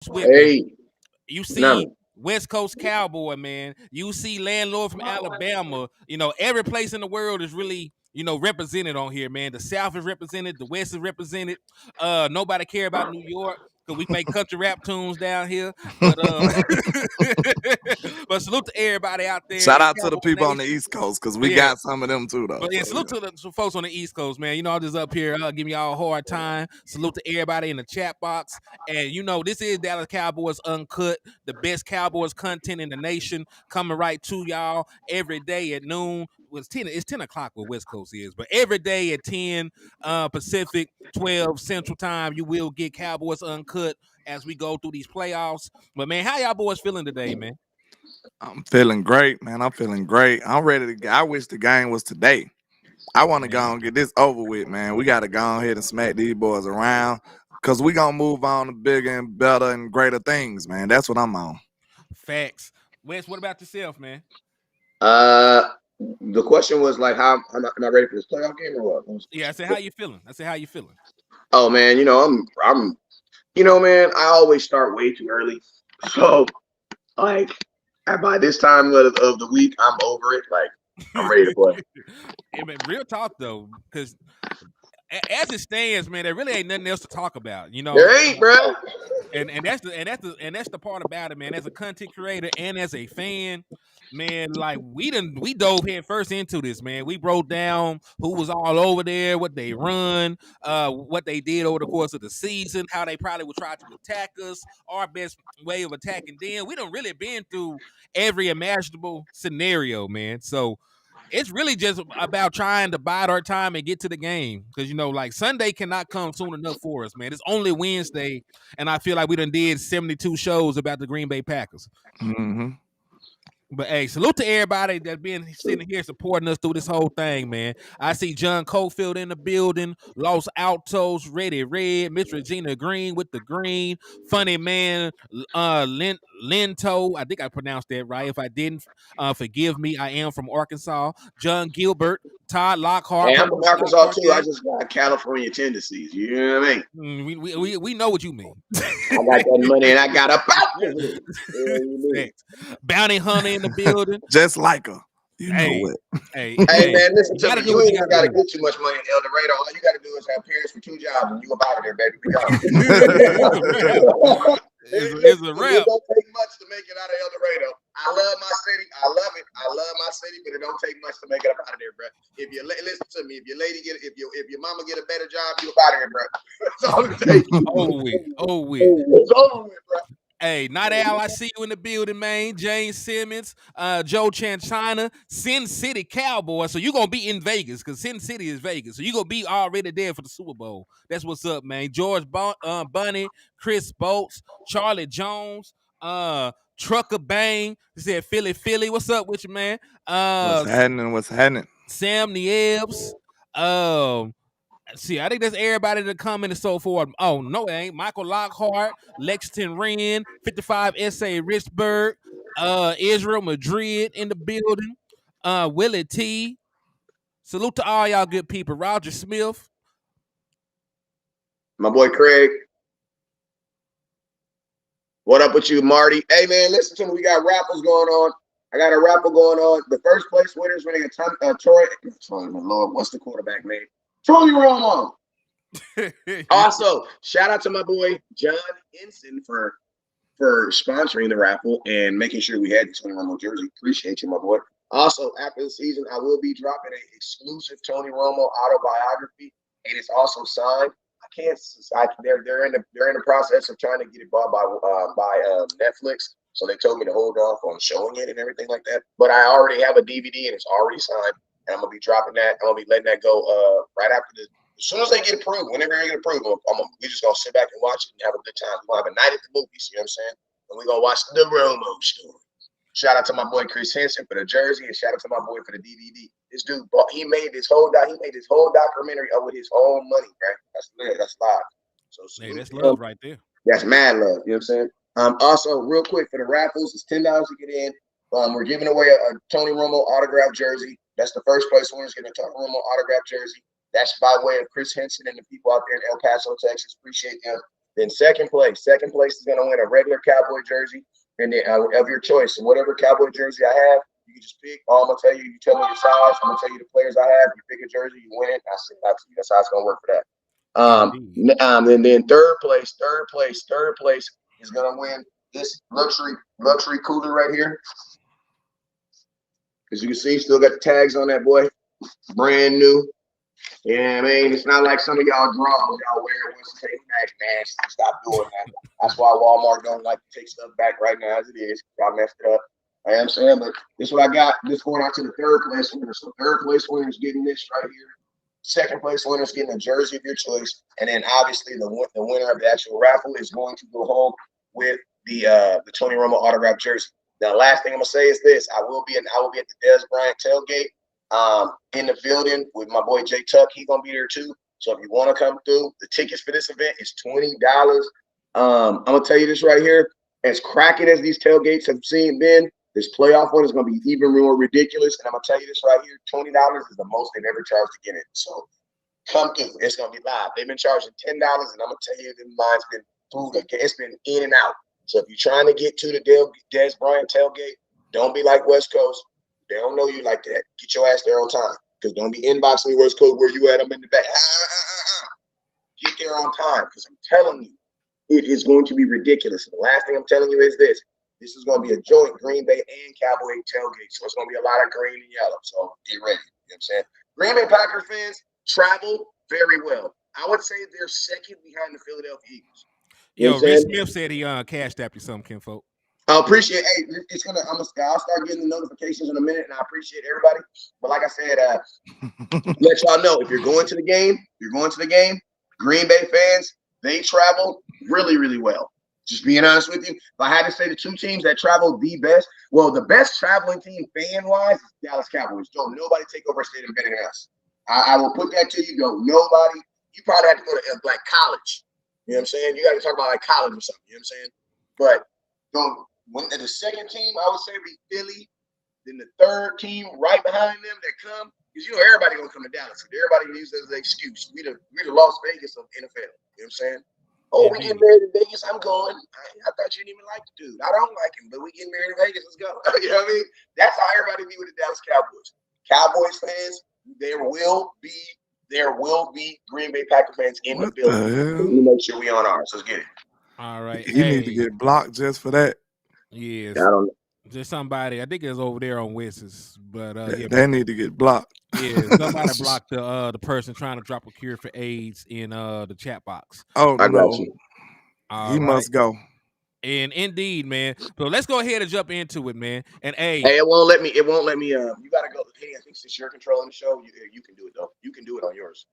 with me. Hey, You see no. West Coast Cowboy, man. You see landlord from Alabama. Every place in the world is really, represented on here, man. The South is represented, the West is represented. Nobody care about New York because we make country rap tunes down here. But but salute to everybody out there Shout in out to the Cowboy people on the Nation. East Coast because But we yeah, got some of them too, though. but yeah, So, salute to the folks on the East Coast, man. I'm just up here giving y'all a hard time. Salute to everybody in the chat box. And this is Dallas Cowboys Uncut, the best Cowboys content in the nation, coming right to y'all every day at noon. Well, it's 10 o'clock where West Coast is, but every day at 10 Pacific, 12 Central Time, you will get Cowboys Uncut as we go through these playoffs. But man, how y'all boys feeling today, man? I'm feeling great, man. I'm feeling great. I'm ready to. I wish the game was today. I want to go and get this over with, man. We got to go ahead and smack these boys around because we going to move on to bigger and better and greater things, man. That's what I'm on. Facts. Wes, what about yourself, man? The question was like, how am I ready for this playoff game or what? Yeah, I said, how you feeling? Oh man, man, I always start way too early. So like, by this time of the week, I'm over it. Like, I'm ready to play. Yeah, man, real talk though, because as it stands, man, there really ain't nothing else to talk about. There ain't, bro. And that's the part about it, man. As a content creator and as a fan, man, like we dove head first into this, man. We broke down who was all over there, what they run, what they did over the course of the season, how they probably would try to attack us, our best way of attacking them. We done really been through every imaginable scenario, man. So it's really just about trying to bide our time and get to the game because like Sunday cannot come soon enough for us, man. It's only Wednesday, and I feel like we done did 72 shows about the Green Bay Packers. Mm-hmm. But hey, salute to everybody that's been sitting here supporting us through this whole thing, man. I see John Cofield in the building, Los Altos, Ready Red, Miss Regina Green with the green, funny man, Lento. I think I pronounced that right. If I didn't, forgive me. I am from Arkansas. John Gilbert, Todd Lockhart. Hey, I'm from Arkansas too. I just got California tendencies. You know what I mean? We know what you mean. I got that money and I got a pocket. Bounty Hunter in the building. Just like her. You know Hey, what? hey, man, listen to me. You ain't even got to do. get too much money in El Dorado. All you got to do is have parents for 2 jobs and you about it there, baby. We got it. It's a wrap. It don't take much to make it out of El Dorado. I love my city. I love it. I love my city, but it don't take much to make it up out of there, bro. If you listen to me, if your mama get a better job, you out of here, bro. That's all it takes. It's over with, bro. Hey, Night Owl, I see you in the building, man. James Simmons, Joe Chanchina, Sin City Cowboys. So you're going to be in Vegas because Sin City is Vegas. So you're going to be already there for the Super Bowl. That's what's up, man. George Bunny, Chris Bolts, Charlie Jones, Trucker Bang. He said, Philly. What's up with you, man? What's happening? Sam Niebs. See, I think that's everybody that commented so forth. Oh, no, it ain't. Michael Lockhart, Lexington Wren, 55 S.A. Richburg, Israel Madrid in the building, Willie T. Salute to all y'all good people. Roger Smith. My boy Craig. What up with you, Marty? Hey, man, listen to me. We got raffles going on. I got a raffle going on. The first place winners winning a Troy. My Lord, what's the quarterback name? Tony Romo. Also, shout out to my boy John Ensign for sponsoring the raffle and making sure we had the Tony Romo jersey. Appreciate you, my boy. Also, after the season, I will be dropping an exclusive Tony Romo autobiography, and it's also signed. They're in the process of trying to get it bought by Netflix. So they told me to hold off on showing it and everything like that. But I already have a DVD and it's already signed. And I'm gonna be dropping that. I'm gonna be letting that go right after this. As soon as they get approved, whenever they get approved, we're just gonna sit back and watch it and have a good time. We're gonna have a night at the movies, you know what I'm saying? And we're gonna watch the Romo story. Shout out to my boy Chris Henson for the jersey, and shout out to my boy for the DVD. This dude, he made this whole documentary with his own money, right? That's lit. That's live. So hey, that's love right there. That's mad love. You know what I'm saying? Also, real quick for the raffles, it's $10 to get in. We're giving away a Tony Romo autographed jersey. That's the first place winners getting a Tony Romo autographed jersey. That's by way of Chris Henson and the people out there in El Paso, Texas. Appreciate them. Then second place is going to win a regular Cowboy jersey, and then of your choice. So whatever Cowboy jersey I have, you can just pick. All I'm gonna tell you, you tell me your size. I'm gonna tell you the players I have. You pick a jersey, you win it. I send it out to you. That's how it's gonna work for that. And then third place is gonna win this luxury cooler right here. As you can see, still got the tags on that boy, brand new. Yeah, I mean, it's not like some of y'all draws y'all wear once you take back, man. Stop doing that. That's why Walmart don't like to take stuff back right now as it is. Y'all messed it up. I am saying, but this is what I got. This going out to the third place winner. So third place winner is getting this right here. Second place winner is getting a jersey of your choice, and then obviously the winner of the actual raffle is going to go home with the Tony Romo autograph jersey. Now, last thing I'm gonna say is this: I will be at the Dez Bryant tailgate in the building with my boy Jay Tuck. He's gonna be there too. So if you want to come through, the tickets for this event is $20. I'm gonna tell you this right here: as cracking as these tailgates have been, this playoff one is gonna be even more ridiculous. And I'm gonna tell you this right here: $20 is the most they've ever charged to get in. So come through. It's gonna be live. They've been charging $10, and I'm gonna tell you, the line's been through. It's been in and out. So if you're trying to get to the Dez Bryant tailgate, don't be like West Coast. They don't know you like that. Get your ass there on time. Because don't be inboxing me West Coast where you at. I'm in the back. Get there on time. Because I'm telling you, it is going to be ridiculous. And the last thing I'm telling you is this. This is going to be a joint Green Bay and Cowboy tailgate. So it's going to be a lot of green and yellow. So get ready. You know what I'm saying? Green Bay Packers fans travel very well. I would say they're second behind the Philadelphia Eagles. Yo, Rich Smith said he cashed app you something, kinfolk. I appreciate. Hey, I'll start getting the notifications in a minute, and I appreciate everybody. But like I said, let y'all know if you're going to the game. Green Bay fans, they travel really, really well. Just being honest with you, if I had to say the two teams that travel the best, well, the best traveling team fan-wise is Dallas Cowboys. Don't nobody take over a stadium better than us. I will put that to you. Don't nobody. You probably have to go to like college. You know what I'm saying? You got to talk about like college or something. You know what I'm saying? But the second team, I would say, be Philly. Then the third team right behind them that come, because everybody gonna come to Dallas. So everybody uses it as an excuse. We the Las Vegas of NFL. You know what I'm saying? Oh, we getting married in Vegas. I'm going. I thought you didn't even like the dude. I don't like him, but we getting married in Vegas. Let's go. You know what I mean? That's how everybody be with the Dallas Cowboys. Cowboys fans, there will be Green Bay Packer fans in the building. We make sure we on ours. Let's get it. All right. You need to get blocked just for that. Yes. I don't know. Just somebody, I think it's over there on Wes's, but they need to get blocked. Yeah, somebody blocked the person trying to drop a cure for AIDS in the chat box. Oh, I got you. He must go. And indeed, man. So let's go ahead and jump into it, man. And hey, it won't let me. You gotta go. Hey, I think since you're controlling the show, you can do it though. You can do it on yours.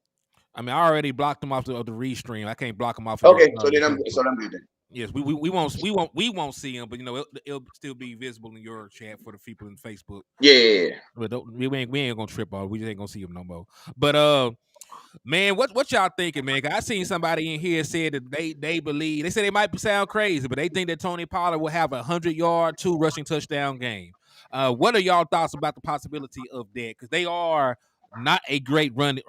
I mean, I already blocked them off the restream. I can't block them off. Okay, so then I'm good then. Yes, we won't see them, but it'll still be visible in your chat for the people in Facebook. Yeah, but we ain't gonna trip on. We just ain't gonna see them no more. But man, what y'all thinking, man? I seen somebody in here said that they believe. They said they might sound crazy, but they think that Tony Pollard will have a 100-yard, 2 rushing touchdown game. What are y'all thoughts about the possibility of that? Because they are not a great run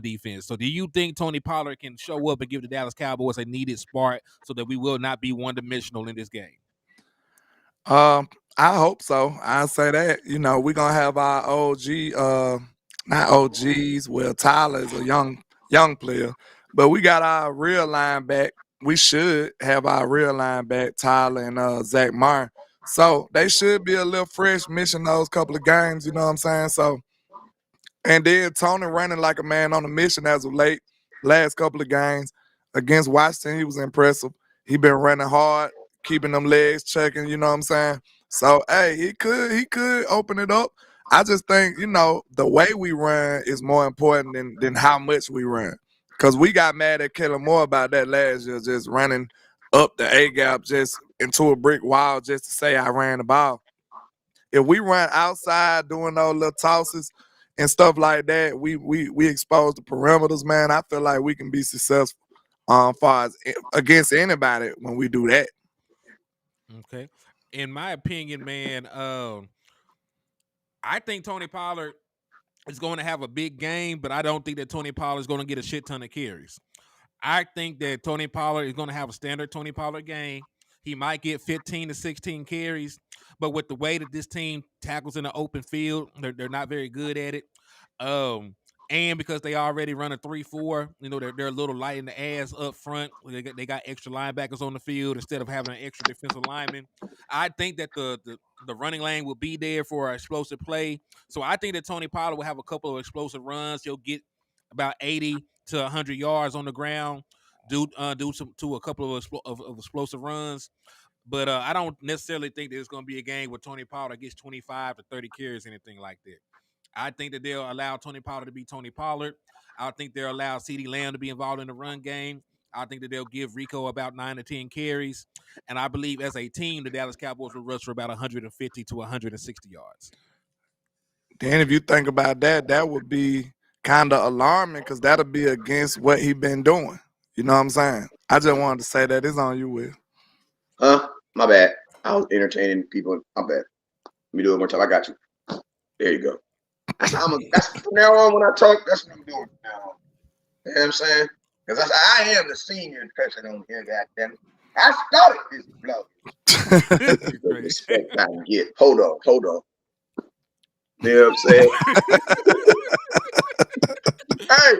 defense. So do you think Tony Pollard can show up and give the Dallas Cowboys a needed spark so that we will not be one-dimensional in this game? I hope so. I say that. We're gonna have our OG, not OGs. Well, Tyler is a young player, but we got our real line back. We should have our real line back, Tyler and Zach Martin. So they should be a little fresh missing those couple of games. You know what I'm saying? So. And then Tony running like a man on a mission as of late. Last couple of games against Washington, he was impressive. He been running hard, keeping them legs checking, you know what I'm saying? So, hey, he could open it up. I just think, the way we run is more important than how much we run. Because we got mad at Kellen Moore about that last year, just running up the A-gap just into a brick wall just to say I ran the ball. If we run outside doing those little tosses, and stuff like that, we expose the perimeters, man. I feel like we can be successful far as against anybody when we do that. Okay. In my opinion, man, I think Tony Pollard is going to have a big game, but I don't think that Tony Pollard is going to get a shit ton of carries. I think that Tony Pollard is going to have a standard Tony Pollard game. He might get 15 to 16 carries, but with the way that this team tackles in the open field, they're not very good at it. And because they already run a 3-4, they're a little light in the ass up front. They got extra linebackers on the field instead of having an extra defensive lineman. I think that the running lane will be there for an explosive play. So I think that Tony Pollard will have a couple of explosive runs. He'll get about 80 to 100 yards on the ground, do a couple of explosive runs. But I don't necessarily think there's going to be a game where Tony Pollard gets 25 to 30 carries, anything like that. I think that they'll allow Tony Pollard to be Tony Pollard. I think they'll allow CeeDee Lamb to be involved in the run game. I think that they'll give Rico about 9 to 10 carries. And I believe as a team, the Dallas Cowboys will rush for about 150 to 160 yards. Then if you think about that, that would be kind of alarming because that'll be against what he been doing. You know what I'm saying? I just wanted to say that. It's on you, Will. My bad. I was entertaining people. My bad. Let me do it one more time. I got you. There you go. That's from now on when I talk, that's what I'm doing from now on. You know what I'm saying? Because I am the senior person on here, goddammit. I started this blog. The respect I can get. Hold on. You know what I'm saying? Hey,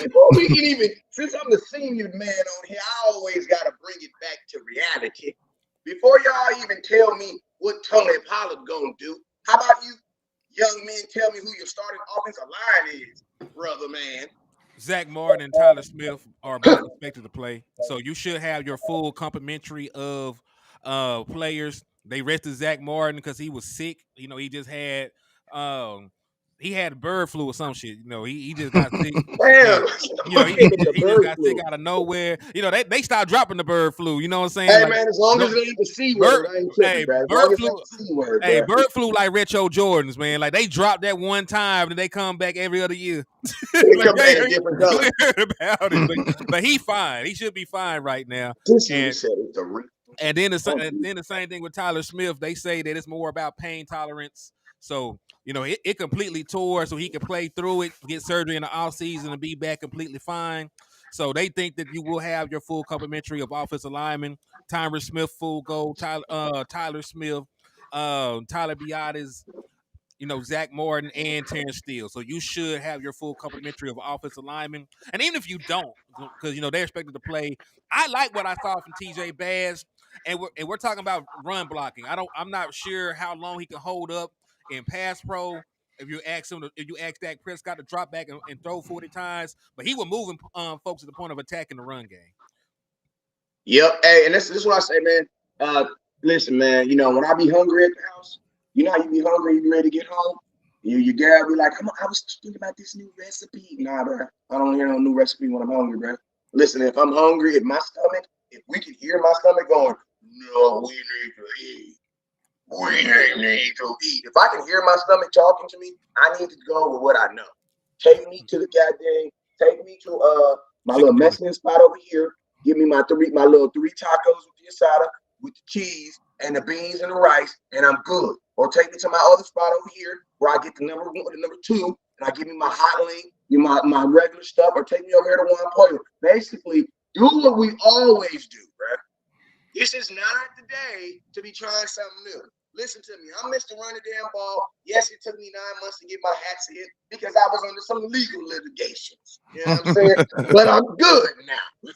before we can even, since I'm the senior man on here, I always got to bring it back to reality. Before y'all even tell me what Tony Pollard gonna do, how about you young men tell me who your starting offensive line is, brother man? Zach Martin and Tyler Smith are both expected to play. So you should have your full complementary of players. They rested Zach Martin because he was sick. He just had he had bird flu or some shit. He just got sick. Damn. He just got sick out of nowhere. They stopped dropping the bird flu. You know what I'm saying? Hey, man, as long as it ain't the C word, I ain't tripping, bro. Bird flu. Bird flu like retro Jordans, man. Like they dropped that one time and they come back every other year. They come back in different colors. About it, but he fine. He should be fine right now. And then the same thing with Tyler Smith. They say that it's more about pain tolerance. So, it completely tore so he can play through it, get surgery in the offseason, and be back completely fine. So they think that you will have your full complementary of offensive linemen. Tyler Smith, full go. Tyler Smith, Tyler Biotis, Zach Martin and Terrence Steele. So you should have your full complementary of offensive linemen. And even if you don't, because, they're expected to play, I like what I saw from TJ Bass. And we're talking about run blocking. I'm not sure how long he can hold up in pass pro. If you ask Dak Prescott to drop back and throw 40 times, but he was moving folks at the point of attacking the run game. Yep. Hey, and this is what I say, man. Listen, man. When I be hungry at the house, how you be hungry, you be ready to get home. Your girl be like, I was thinking about this new recipe. Nah, bro. I don't hear no new recipe when I'm hungry, bro. Listen, if I'm hungry, if we can hear my stomach going, no, we need to eat. We need to eat. If I can hear my stomach talking to me, I need to go with what I know. Take me to take me to my little Mexican spot over here. Give me my little 3 tacos with the asada, with the cheese and the beans and the rice, and I'm good. Or take me to my other spot over here where I get the number 1 and the number 2, and I give me my hot link, my regular stuff, or take me over here to Juan Pollo. Basically, do what we always do, bro. This is not the day to be trying something new. Listen to me. I'm Mr. Run the Damn Ball. Yes, it took me 9 months to get my hats in because I was under some legal litigations. You know what I'm saying? But I'm good now.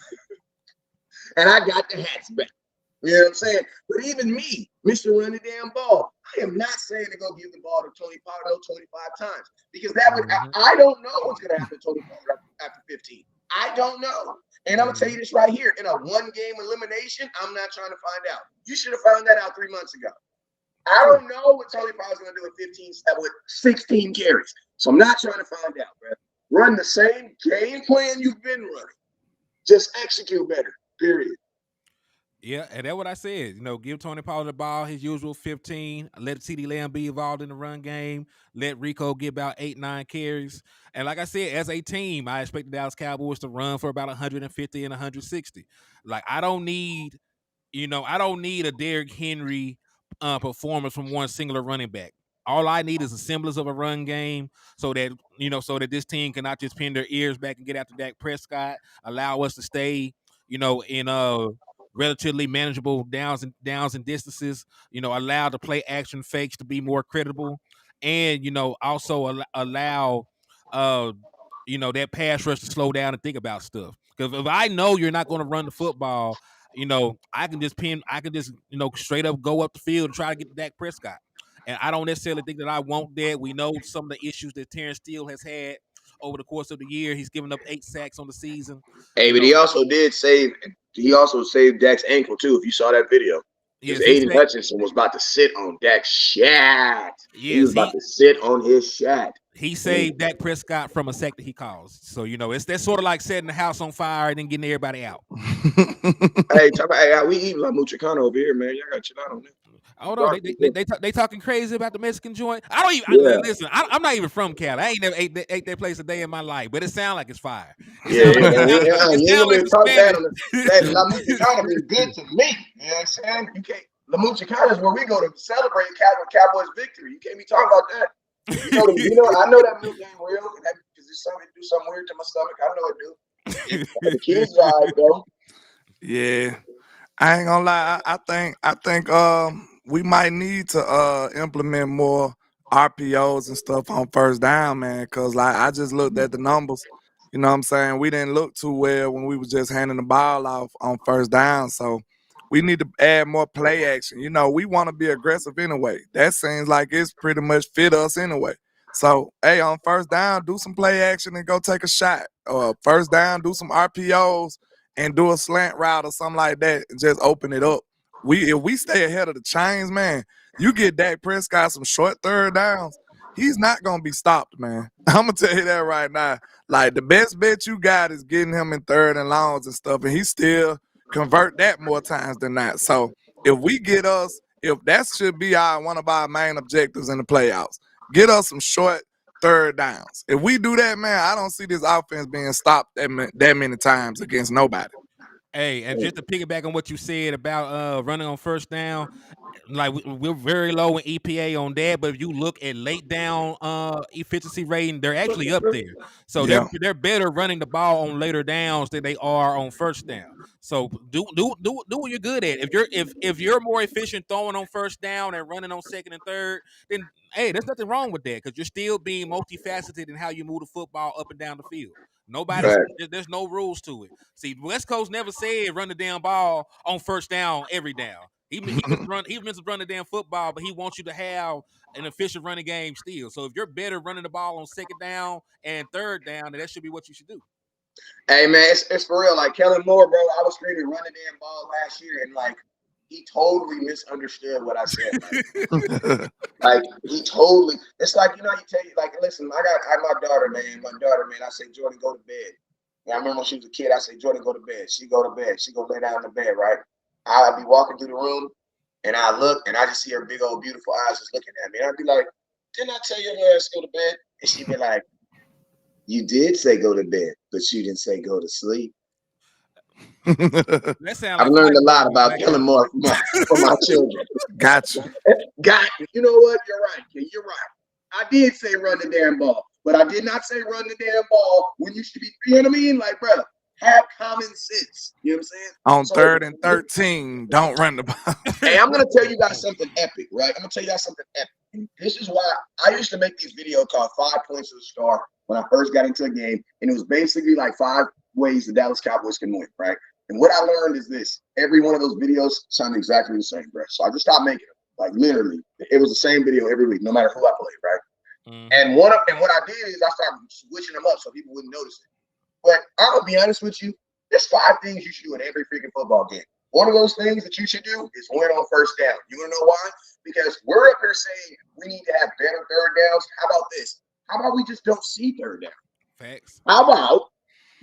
And I got the hats back. You know what I'm saying? But even me, Mr. Run the Damn Ball, I am not saying to go give the ball to Tony Pollard 25 times because that would I don't know what's going to happen to Tony Pollard after 15. I don't know. And I'm going to tell you this right here. In a 1-game elimination, I'm not trying to find out. You should have found that out 3 months ago. I don't know what Tony Pollard's going to do with 16 carries. So I'm not trying to find out, bro. Run the same game plan you've been running. Just execute better, period. Yeah, and that's what I said. Give Tony Pollard the ball, his usual 15. Let CeeDee Lamb be involved in the run game. Let Rico get about 8-9 carries. And like I said, as a team, I expect the Dallas Cowboys to run for about 150 and 160. Like I don't need a Derrick Henry performance from one singular running back. All I need is a semblance of a run game so that so that this team cannot just pin their ears back and get after Dak Prescott, allow us to stay, in relatively manageable downs and distances, allow the play action fakes to be more credible, and also allow that pass rush to slow down and think about stuff. Because if I know you're not going to run the football, I can just straight up go up the field and try to get to Dak Prescott. And I don't necessarily think that I want that. We know some of the issues that Terrence Steele has had over the course of the year. He's given up 8 sacks on the season. Hey, but he also saved Dak's ankle too. If you saw that video, because Aiden Hutchinson was about to sit on Dak's shat. He was about to sit on his shat. He saved Dak Prescott from a sack that he caused. So that's sort of like setting the house on fire and then getting everybody out. Hey, we eat La Muchicana over here, man. Y'all got to chill out on that. Hold on, they talking crazy about the Mexican joint. I don't even listen. I'm not even from Cali. I ain't never ate that place a day in my life, but it sounds like it's fire. You ain't talk bad on that. La Muchicana is good to me. You know what I'm saying? You can't. La Muchicana is where we go to celebrate Cowboys victory. You can't be talking about that. I know that milk ain't real because it's something do something weird to my stomach. I know it do. The kids are all right, though. Yeah, I ain't gonna lie. I think we might need to implement more RPOs and stuff on first down, man. Because like I just looked at the numbers. You know what I'm saying? We didn't look too well when we was just handing the ball off on first down. So we need to add more play action. We want to be aggressive anyway. That seems like it's pretty much fit us anyway. So, hey, on first down, do some play action and go take a shot. First down, do some RPOs and do a slant route or something like that and just open it up. If we stay ahead of the chains, man, you get Dak Prescott some short third downs, he's not going to be stopped, man. I'm going to tell you that right now. Like, the best bet you got is getting him in third and longs and stuff, and he still convert that more times than not. So if that should be one of our main objectives in the playoffs, get us some short third downs. If we do that, man, I don't see this offense being stopped that many times against nobody. Hey, and just to piggyback on what you said about running on first down, like we're very low in EPA on that, but if you look at late down efficiency rating, they're actually up there. So they're better running the ball on later downs than they are on first down. So do what you're good at. If you're more efficient throwing on first down and running on second and third, then hey, there's nothing wrong with that because you're still being multifaceted in how you move the football up and down the field. There's no rules to it. See, West Coast never said run the damn ball on first down every down. He meant to run the damn football, but he wants you to have an efficient running game still. So if you're better running the ball on second down and third down, then that should be what you should do. Hey man, it's for real. Like Kellen Moore, bro, I was screaming run the damn ball last year, and like he totally misunderstood what I said. Like he totally. It's like you tell you like, listen, I my daughter, man. I say Jordan, go to bed. And I remember when she was a kid, I say Jordan, go to bed. She go to bed. She go lay down in the bed, right? I'd be walking through the room, and I look, and I just see her big old beautiful eyes just looking at me. And I'd be like, didn't I tell your ass to go to bed? And she'd be like, you did say go to bed, but you didn't say go to sleep. I've learned a lot about Kellen Moore for my children. Gotcha. You know what? You're right. You're right. I did say run the damn ball, but I did not say run the damn ball when you should be, you know what I mean? Like, bro, have common sense. You know what I'm saying? On 3rd and 13, don't run the ball. Hey, I'm going to tell you guys something epic, right? I'm going to tell you guys something epic. And this is why I used to make these videos called 5 Points to the Star when I first got into a game. And it was basically like 5 ways the Dallas Cowboys can win, right? And what I learned is this. Every one of those videos sounded exactly the same, bro. So I just stopped making them. Like, literally, it was the same video every week, no matter who I played, right? Mm-hmm. And what I did is I started switching them up so people wouldn't notice it. But I'm going to be honest with you. There's 5 things you should do in every freaking football game. One of those things that you should do is win on first down. You want to know why? Because we're up here saying we need to have better third downs. How about this? How about we just don't see third down? Facts. How about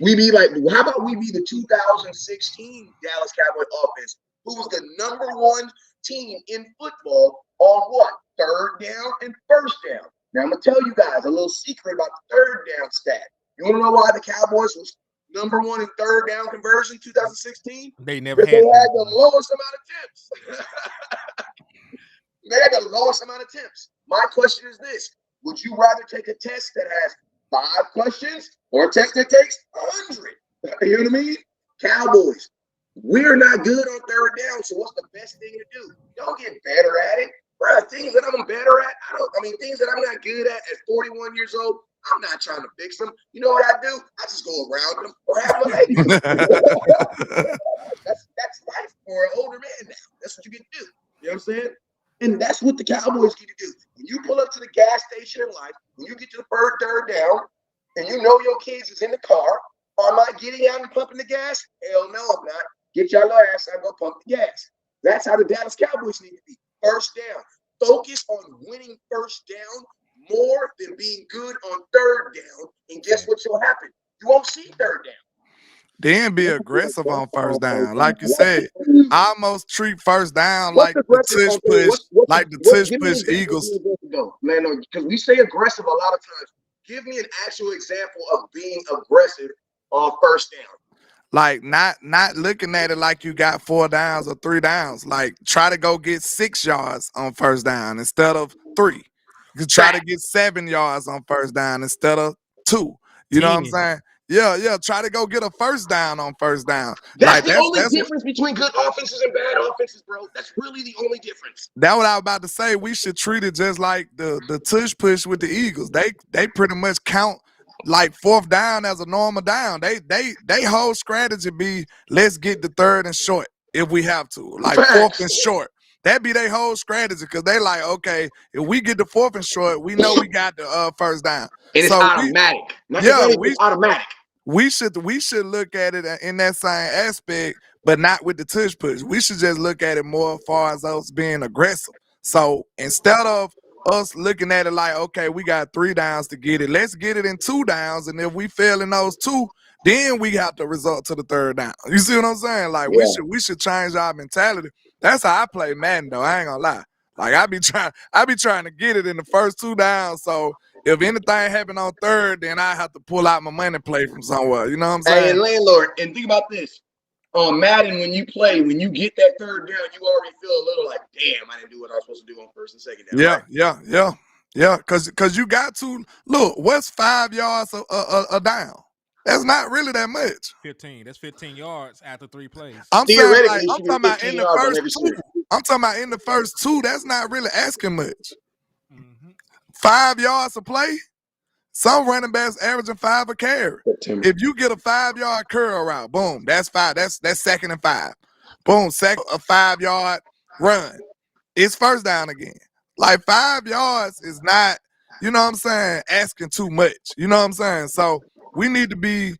we be the 2016 Dallas Cowboys offense, who was the #1 team in football on what? Third down and first down. Now, I'm going to tell you guys a little secret about the third down stat. You want to know why the Cowboys was #1 in third down conversion 2016? They never had the lowest amount of attempts. They had the lowest amount of attempts. My question is this. Would you rather take a test that has 5 questions or a test that takes 100? You know what I mean? Cowboys, we're not good on third down, so what's the best thing to do? Don't get better at it. Bro, things that I'm better at, things that I'm not good at 41 years old, I'm not trying to fix them. You know what I do? I just go around them or have my lady do it. That's life for an older man now. That's what you get to do. You know what I'm saying? And that's what the Cowboys get to do. When you pull up to the gas station in life, when you get to the third down, and you know your kids is in the car, am I getting out and pumping the gas? Hell no, I'm not. Get your little ass out and go pump the gas. That's how the Dallas Cowboys need to be. First down. Focus on winning first down more than being good on third down. And guess what will happen? You won't see third down. Then be aggressive on first down. Like you said, I almost treat first down like the tush push Eagles. Man, because we say aggressive a lot of times. Give me an actual example of being aggressive on first down. Like not looking at it like you got 4 downs or 3 downs. Like try to go get 6 yards on first down instead of 3. You try to get 7 yards on first down instead of 2. You know what I'm saying? Yeah. Try to go get a first down on first down. That's the only difference between good offenses and bad offenses, bro. That's really the only difference. That's what I was about to say. We should treat it just like the tush push with the Eagles. They pretty much count like 4th down as a normal down. They whole strategy be let's get the 3rd and short if we have to. Like 4th and short. That be their whole strategy because they like, okay, if we get the 4th and short, we know we got the first down. And it's automatic. It's automatic. We should look at it in that same aspect, but not with the tush push. We should just look at it more as far as us being aggressive. So instead of us looking at it like, okay, we got 3 downs to get it, let's get it in 2 downs, and if we fail in those 2, then we have to resort to the 3rd down. You see what I'm saying? Like we should change our mentality. That's how I play Madden, though. I ain't gonna lie. Like I be trying to get it in the first 2 downs. So if anything happen on 3rd, then I have to pull out my money play from somewhere. You know what I'm saying? Hey, and landlord, and think about this. On Madden, when you get that 3rd down, you already feel a little like, damn, I didn't do what I was supposed to do on 1st and 2nd down. Yeah. Cause you got to look. What's 5 yards a down? That's not really that much. 15. That's 15 yards after 3 plays. I'm talking about in the first 2. I'm talking about in the first 2. That's not really asking much. 5 yards a play. Some running backs averaging 5 a carry. If you get a 5-yard curl route, boom, that's 5. That's 2nd and 5. Boom, a 5-yard run. It's first down again. Like 5 yards is not, you know what I'm saying, asking too much. You know what I'm saying? So we need to be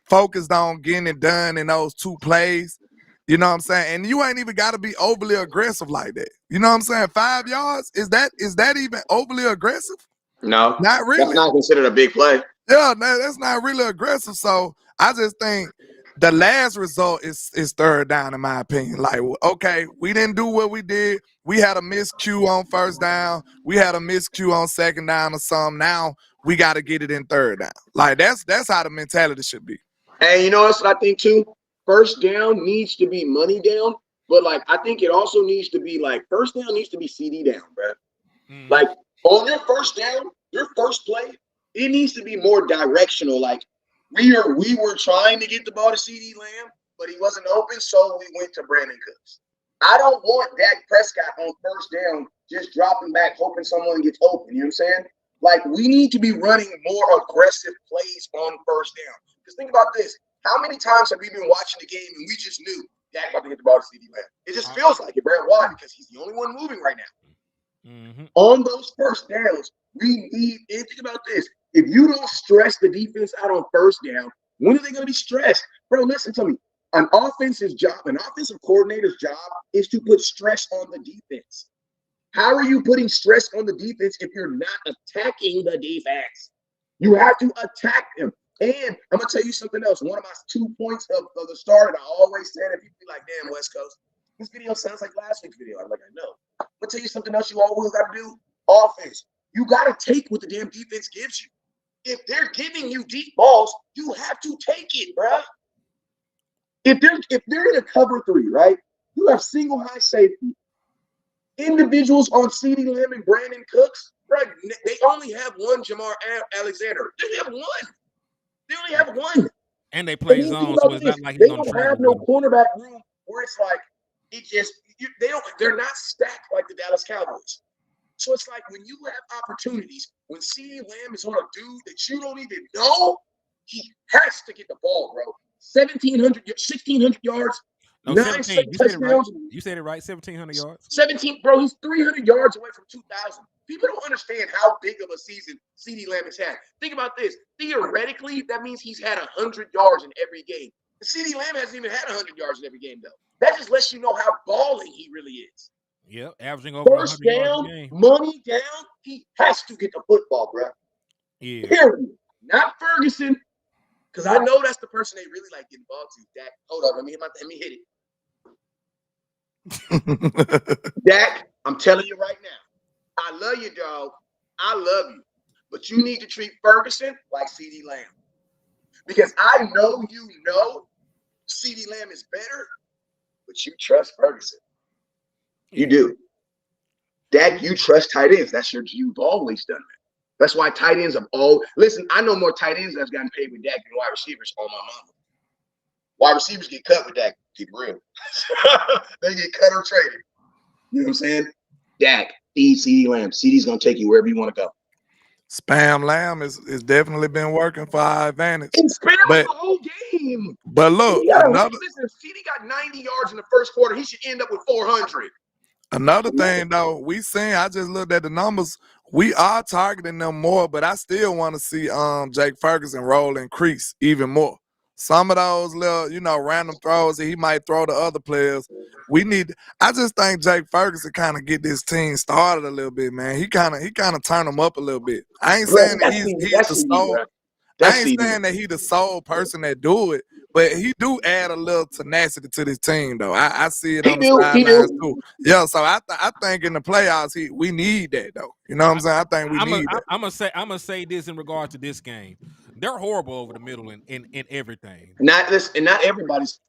focused on getting it done in those 2 plays. You know what I'm saying? And you ain't even got to be overly aggressive like that. You know what I'm saying? 5 yards, is that even overly aggressive? No. Not really. That's not considered a big play. Yeah, that's not really aggressive. So I just think the last result is 3rd down, in my opinion. Like, okay, we didn't do what we did. We had a miscue on 1st down. We had a miscue on 2nd down or something. Now we got to get it in 3rd down. Like, that's how the mentality should be. And you know what I think too? First down needs to be money down, but like I think it also needs to be like first down needs to be CD down, bro. Like on your first down, your first play, it needs to be more directional. Like we were trying to get the ball to CD Lamb, but he wasn't open, so we went to Brandon Cooks. I don't want Dak Prescott on first down just dropping back, hoping someone gets open. You know what I'm saying? Like we need to be running more aggressive plays on first down. Because think about this. How many times have we been watching the game and we just knew Dak about to get the ball to CD Lamb? It just feels like it, bro. Why? Because he's the only one moving right now. On those first downs, we need, and think about this. If you don't stress the defense out on first down, when are they going to be stressed? Bro, listen to me. An offensive coordinator's job is to put stress on the defense. How are you putting stress on the defense if you're not attacking the defense? You have to attack them. And I'm going to tell you something else. One of my 2 points of the start, and I always said, if you be like, damn, West Coast, this video sounds like last week's video. I'm like, I know. I'm going to tell you something else you always got to do. Offense. You got to take what the damn defense gives you. If they're giving you deep balls, you have to take it, bro. If they're in a cover 3, right, you have single high safety. individuals on CeeDee Lamb and Brandon Cooks, right? They only have one Jamar Alexander. They have one. They only have one. And they play zone, so it's not like he's they gonna don't travel. have no cornerback room where it's like they're not stacked like the Dallas Cowboys. So it's like when you have opportunities, when CeeDee Lamb is on a dude that you don't even know, he has to get the ball, bro. 1,600 yards, No, 9 17. touchdowns. You said it right. 1,700 yards. 17, bro. He's 300 yards away from 2,000. People don't understand how big of a season CeeDee Lamb has had. Think about this. Theoretically, that means he's had 100 yards in every game. CeeDee Lamb hasn't even had 100 yards in every game, though. That just lets you know how balling he really is. Yep, averaging over 100 yards a game. Money down, he has to get the football, bro. Yeah. Period. Not Ferguson, because I know that's the person they really like getting ball to. Dak, hold on, let me hit it. Dak, I'm telling you right now, I love you, dog. I love you. But you need to treat Ferguson like CeeDee Lamb. Because I know you know CeeDee Lamb is better, but you trust Ferguson. You do. Dak, you trust tight ends. You've always done that. That's why tight ends have listen, I know more tight ends that's gotten paid with Dak than wide receivers on my mama. Wide receivers get cut with Dak, keep it real. They get cut or traded. You know what I'm saying? Dak, CeeDee Lamb. CeeDee's gonna take you wherever you want to go. Spam Lamb is definitely been working for our advantage. And Spam the whole game. But look, listen, CeeDee got 90 yards in the first quarter. He should end up with 400. Another thing, though, I just looked at the numbers. We are targeting them more, but I still want to see Jake Ferguson role increase even more. Some of those little, random throws that he might throw to other players. I just think Jake Ferguson kind of get this team started a little bit, man. He kind of turn them up a little bit. I ain't saying that he's the sole. I ain't saying that he the sole person that do it, but he do add a little tenacity to this team, though. I see it on the sidelines too. Yeah, so I think in the playoffs we need that, though. You know what I'm saying? I think we need that. I'm gonna say this in regard to this game. They're horrible over the middle in everything. Not everybody's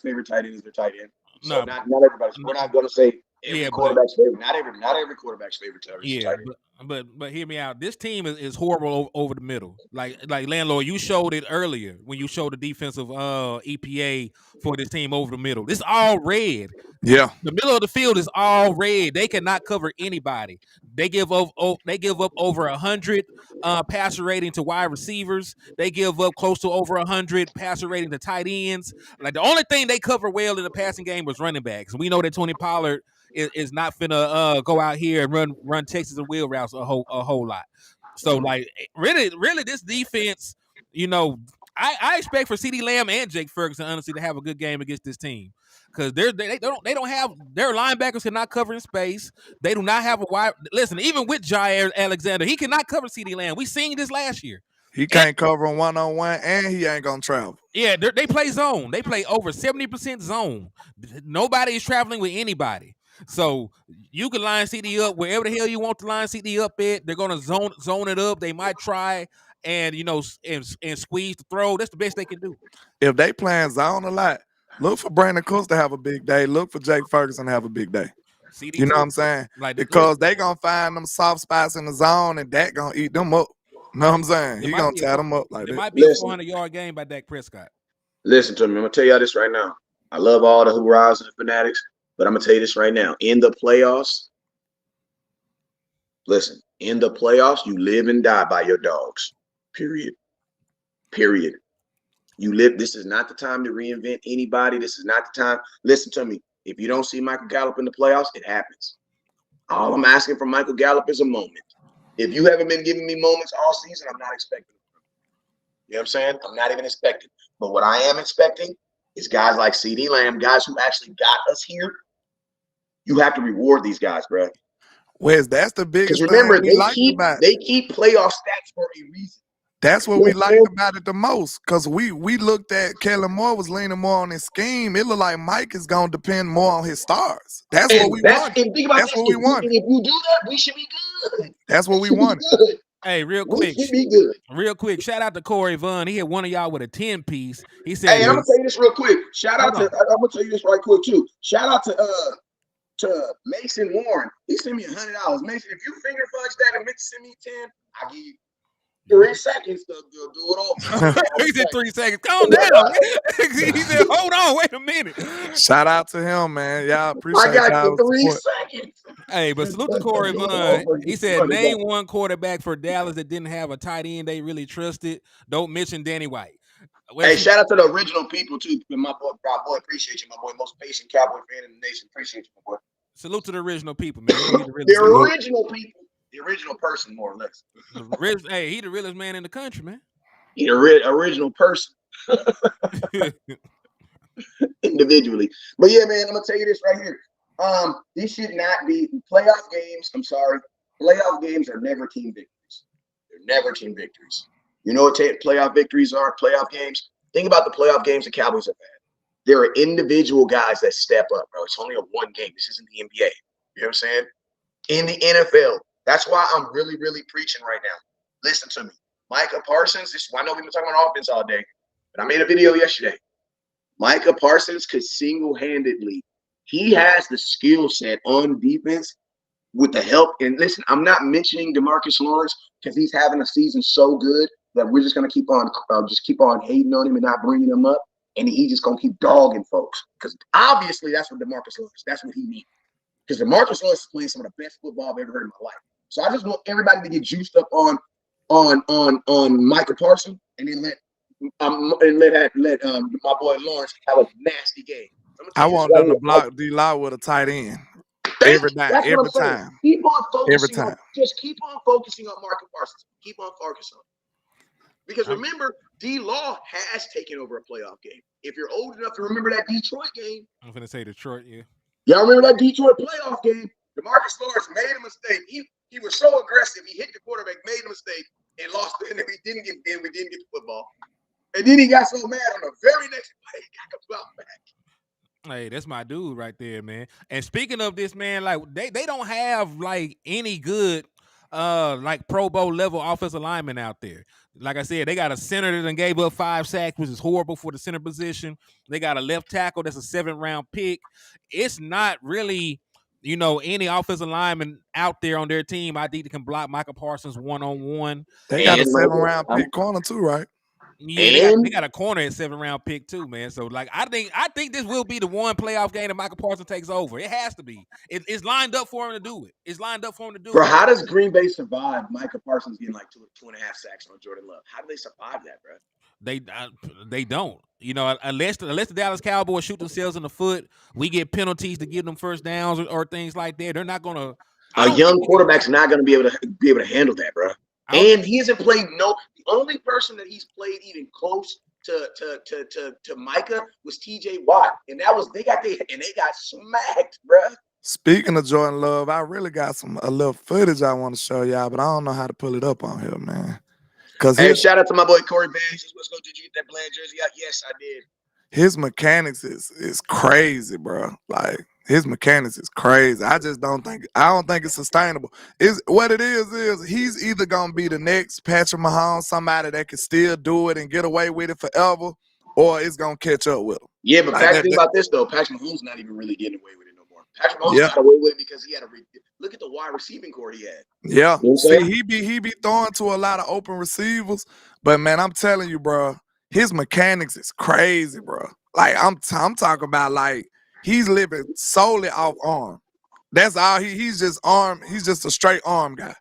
favorite tight end is their tight end. So not everybody's. We're not gonna say every quarterback's favorite. Not every quarterback's favorite tight end. But hear me out. This team is horrible over the middle. Like Landlord, you showed it earlier when you showed the defensive EPA for this team over the middle. It's all red. Yeah, the middle of the field is all red. They cannot cover anybody. They give up over 100 passer rating to wide receivers. They give up close to over 100 passer rating to tight ends. Like the only thing they cover well in the passing game was running backs. We know that Tony Pollard is not finna go out here and run Texas and wheel routes a whole lot. So like really this defense, I expect for CeeDee Lamb and Jake Ferguson honestly to have a good game against this team. Because they don't have their linebackers cannot cover in space. They do not have a wide. Listen, even with Jair Alexander, he cannot cover CeeDee Lamb. We seen this last year. He can't cover him 1-on-1, and he ain't gonna travel. Yeah, they play zone. They play over 70% zone. Nobody is traveling with anybody. So you can line CD up wherever the hell you want to line CD up at. They're gonna zone it up. They might try and and squeeze the throw. That's the best they can do. If they playing zone a lot, look for Brandon Cooks to have a big day. Look for Jake Ferguson to have a big day. CD you know what I'm saying? Because they gonna find them soft spots in the zone, and Dak gonna eat them up. You know what I'm saying? He gonna tie them up like that. It might be a 400-yard game by Dak Prescott. Listen to me. I'm gonna tell y'all this right now. I love all the hoorahs and the fanatics, but I'm gonna tell you this right now. In the playoffs, listen. In the playoffs, you live and die by your dogs. Period. You live. This is not the time to reinvent anybody. This is not the time. Listen to me. If you don't see Michael Gallup in the playoffs, it happens. All I'm asking from Michael Gallup is a moment. If you haven't been giving me moments all season, I'm not expecting it. You know what I'm saying? I'm not even expecting. But what I am expecting is guys like CeeDee Lamb, guys who actually got us here. You have to reward these guys, bro. Wes, that's the biggest thing. Remember, they keep playoff stats for a reason. That's what we liked about it the most, because we looked at Kellen Moore was leaning more on his scheme. It looked like Mike is going to depend more on his stars. That's what we wanted. That's what we wanted. If you do that, we should be good. That's what we wanted. Hey, real quick, shout out to Corey Vaughn. He hit one of y'all with a 10-piece. He said, "Hey, I'm gonna tell you this real quick. I'm gonna tell you this right quick too. Shout out to to Mason Warren. He sent me $100. Mason, if you finger fudge that and Mitch send me 10, I'll give you 3 seconds to do it all. He said 3 seconds. Calm down, man. He said, hold on, wait a minute. Shout out to him, man. Y'all I appreciate got y'all the 3 support. seconds. Hey, but salute to Corey Vaughn. He said, name one quarterback for Dallas that didn't have a tight end they really trusted. Don't mention Danny White. Hey, shout out to the original people too. My boy, appreciate you, my boy. Most patient Cowboy fan in the nation. Appreciate you, my boy. Salute to the original people, man. The original people. The original person, more or less. Hey, he the realest man in the country, man. He the original person. Individually. But yeah, man, I'm gonna tell you this right here. These should not be playoff games. I'm sorry. Playoff games are never team victories. They're never team victories. You know what playoff victories are? Playoff games. Think about the playoff games the Cowboys have had. There are individual guys that step up, bro. It's only a one game. This isn't the NBA. You know what I'm saying? In the NFL. That's why I'm really, really preaching right now. Listen to me. Micah Parsons, I know we've been talking about offense all day, but I made a video yesterday. Micah Parsons could single-handedly, he has the skill set on defense with the help. And listen, I'm not mentioning DeMarcus Lawrence because he's having a season so good that we're just going to keep on hating on him and not bringing him up. And he's just going to keep dogging folks. Because obviously that's what DeMarcus Lawrence, that's what he needs. Because DeMarcus Lawrence is playing some of the best football I've ever heard in my life. So I just want everybody to get juiced up on Micah Parsons and then let my boy Lawrence have a nasty game. I want them to block D-Law with a tight end. Every time. Keep on focusing just keep on focusing on Micah Parsons. Keep on focusing. Because remember, D-Law has taken over a playoff game. If you're old enough to remember that Detroit game. I'm going to say Detroit, yeah. Y'all remember that Detroit playoff game? DeMarcus Lawrence made a mistake. He was so aggressive. He hit the quarterback, made a mistake, and lost it. And we didn't get the football. And then he got so mad on the very next play, he got the ball back. Hey, that's my dude right there, man. And speaking of this, man, like they don't have like any good like Pro Bowl level offensive linemen out there. Like I said, they got a center that gave up 5 sacks, which is horrible for the center position. They got a left tackle that's a 7th-round pick. It's not really, any offensive lineman out there on their team I think that can block Micah Parsons one-on-one. They got a 7th-round pick corner too, right? Yeah, they got a corner at 7th-round pick too, man. So like, I think this will be the one playoff game that Micah Parsons takes over. It has to be. It's lined up for him to do it. It's lined up for him to do it. Bro, how does Green Bay survive Micah Parsons getting like 2.5 sacks on Jordan Love? How do they survive that, bro? They don't. Unless the Dallas Cowboys shoot themselves in the foot, we get penalties to give them first downs or things like that. They're not gonna. A young quarterback's not gonna be able to handle that, bro. And he hasn't played the only person that he's played even close to Micah was TJ Watt. And they got smacked, bro. Speaking of Jordan Love, I really got a little footage I want to show y'all, but I don't know how to pull it up on here, man. Hey, shout out to my boy Corey Banks. Let's go. Did you get that Bland jersey out? Yes, I did. His mechanics is crazy, bro. Like his mechanics is crazy. I don't think it's sustainable. What it is he's either gonna be the next Patrick Mahomes, somebody that can still do it and get away with it forever, or it's gonna catch up with him. Yeah, but think about this though. Patrick Mahomes not even really getting away with it no more. Patrick Mahomes got away with it because he had look at the wide receiving core he had. Yeah, see, he be throwing to a lot of open receivers, but man, I'm telling you, bro, his mechanics is crazy, bro. Like I'm talking about, like he's living solely off arm. That's all he's just arm. He's just a straight arm guy.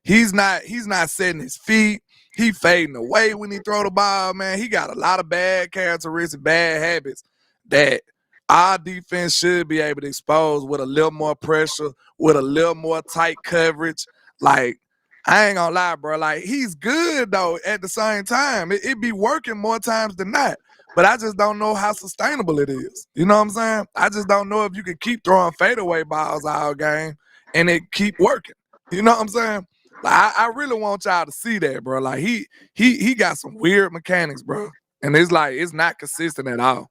He's not setting his feet. He fading away when he throw the ball, man. He got a lot of bad characteristics, bad habits that our defense should be able to expose with a little more pressure, with a little more tight coverage. Like, I ain't gonna lie, bro. Like, he's good, though, at the same time. It be working more times than not. But I just don't know how sustainable it is. You know what I'm saying? I just don't know if you can keep throwing fadeaway balls all game and it keep working. You know what I'm saying? Like, I really want y'all to see that, bro. Like, he got some weird mechanics, bro. And it's like, it's not consistent at all.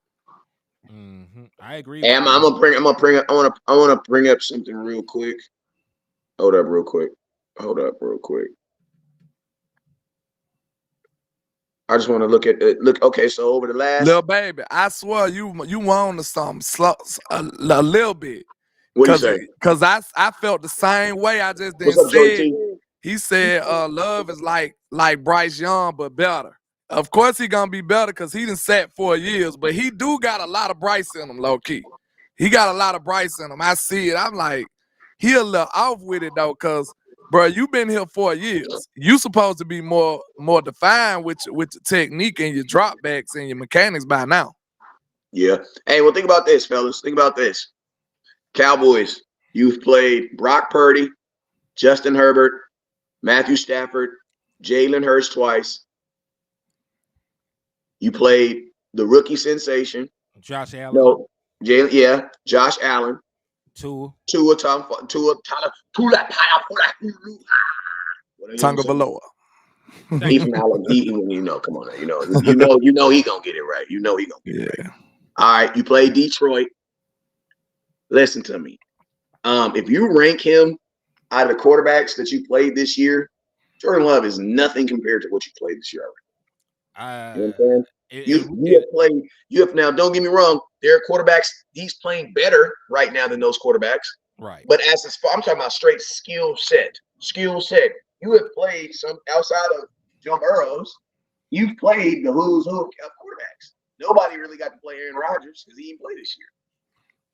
Mm-hmm. I agree. Hey, I want to bring up something real quick. Hold up real quick. I just want to look. Okay, so over the last little baby, I swear you on to something a little bit, What do you say? Cause I felt the same way. I just What's didn't up, Joey say it. T? He said Love is like Bryce Young, but better. Of course he gonna be better because he done sat 4 years, but he do got a lot of Bryce in him, low key. He got a lot of Bryce in him. I see it. I'm like, he a little off with it though, cause bro, you been here 4 years. You supposed to be more defined with your technique and your drop backs and your mechanics by now. Yeah. Hey, well, think about this, fellas. Think about this. Cowboys, you've played Brock Purdy, Justin Herbert, Matthew Stafford, Jalen Hurts twice. You played the rookie sensation. Josh Allen. No, Jalen. Yeah, Josh Allen. Tua. Tua. Tonga Valoa. He from Alabama. You know, come on now. You know he gonna get it right. You know he gonna get it right. All right, you play Detroit. Listen to me. If you rank him out of the quarterbacks that you played this year, Jordan Love is nothing compared to what you played this year already. You know what I'm saying? You have now, don't get me wrong, there are quarterbacks, he's playing better right now than those quarterbacks. Right. But I'm talking about straight skill set. You have played some outside of Joe Burrows, you've played the who's who of quarterbacks. Nobody really got to play Aaron Rodgers because he didn't play this year.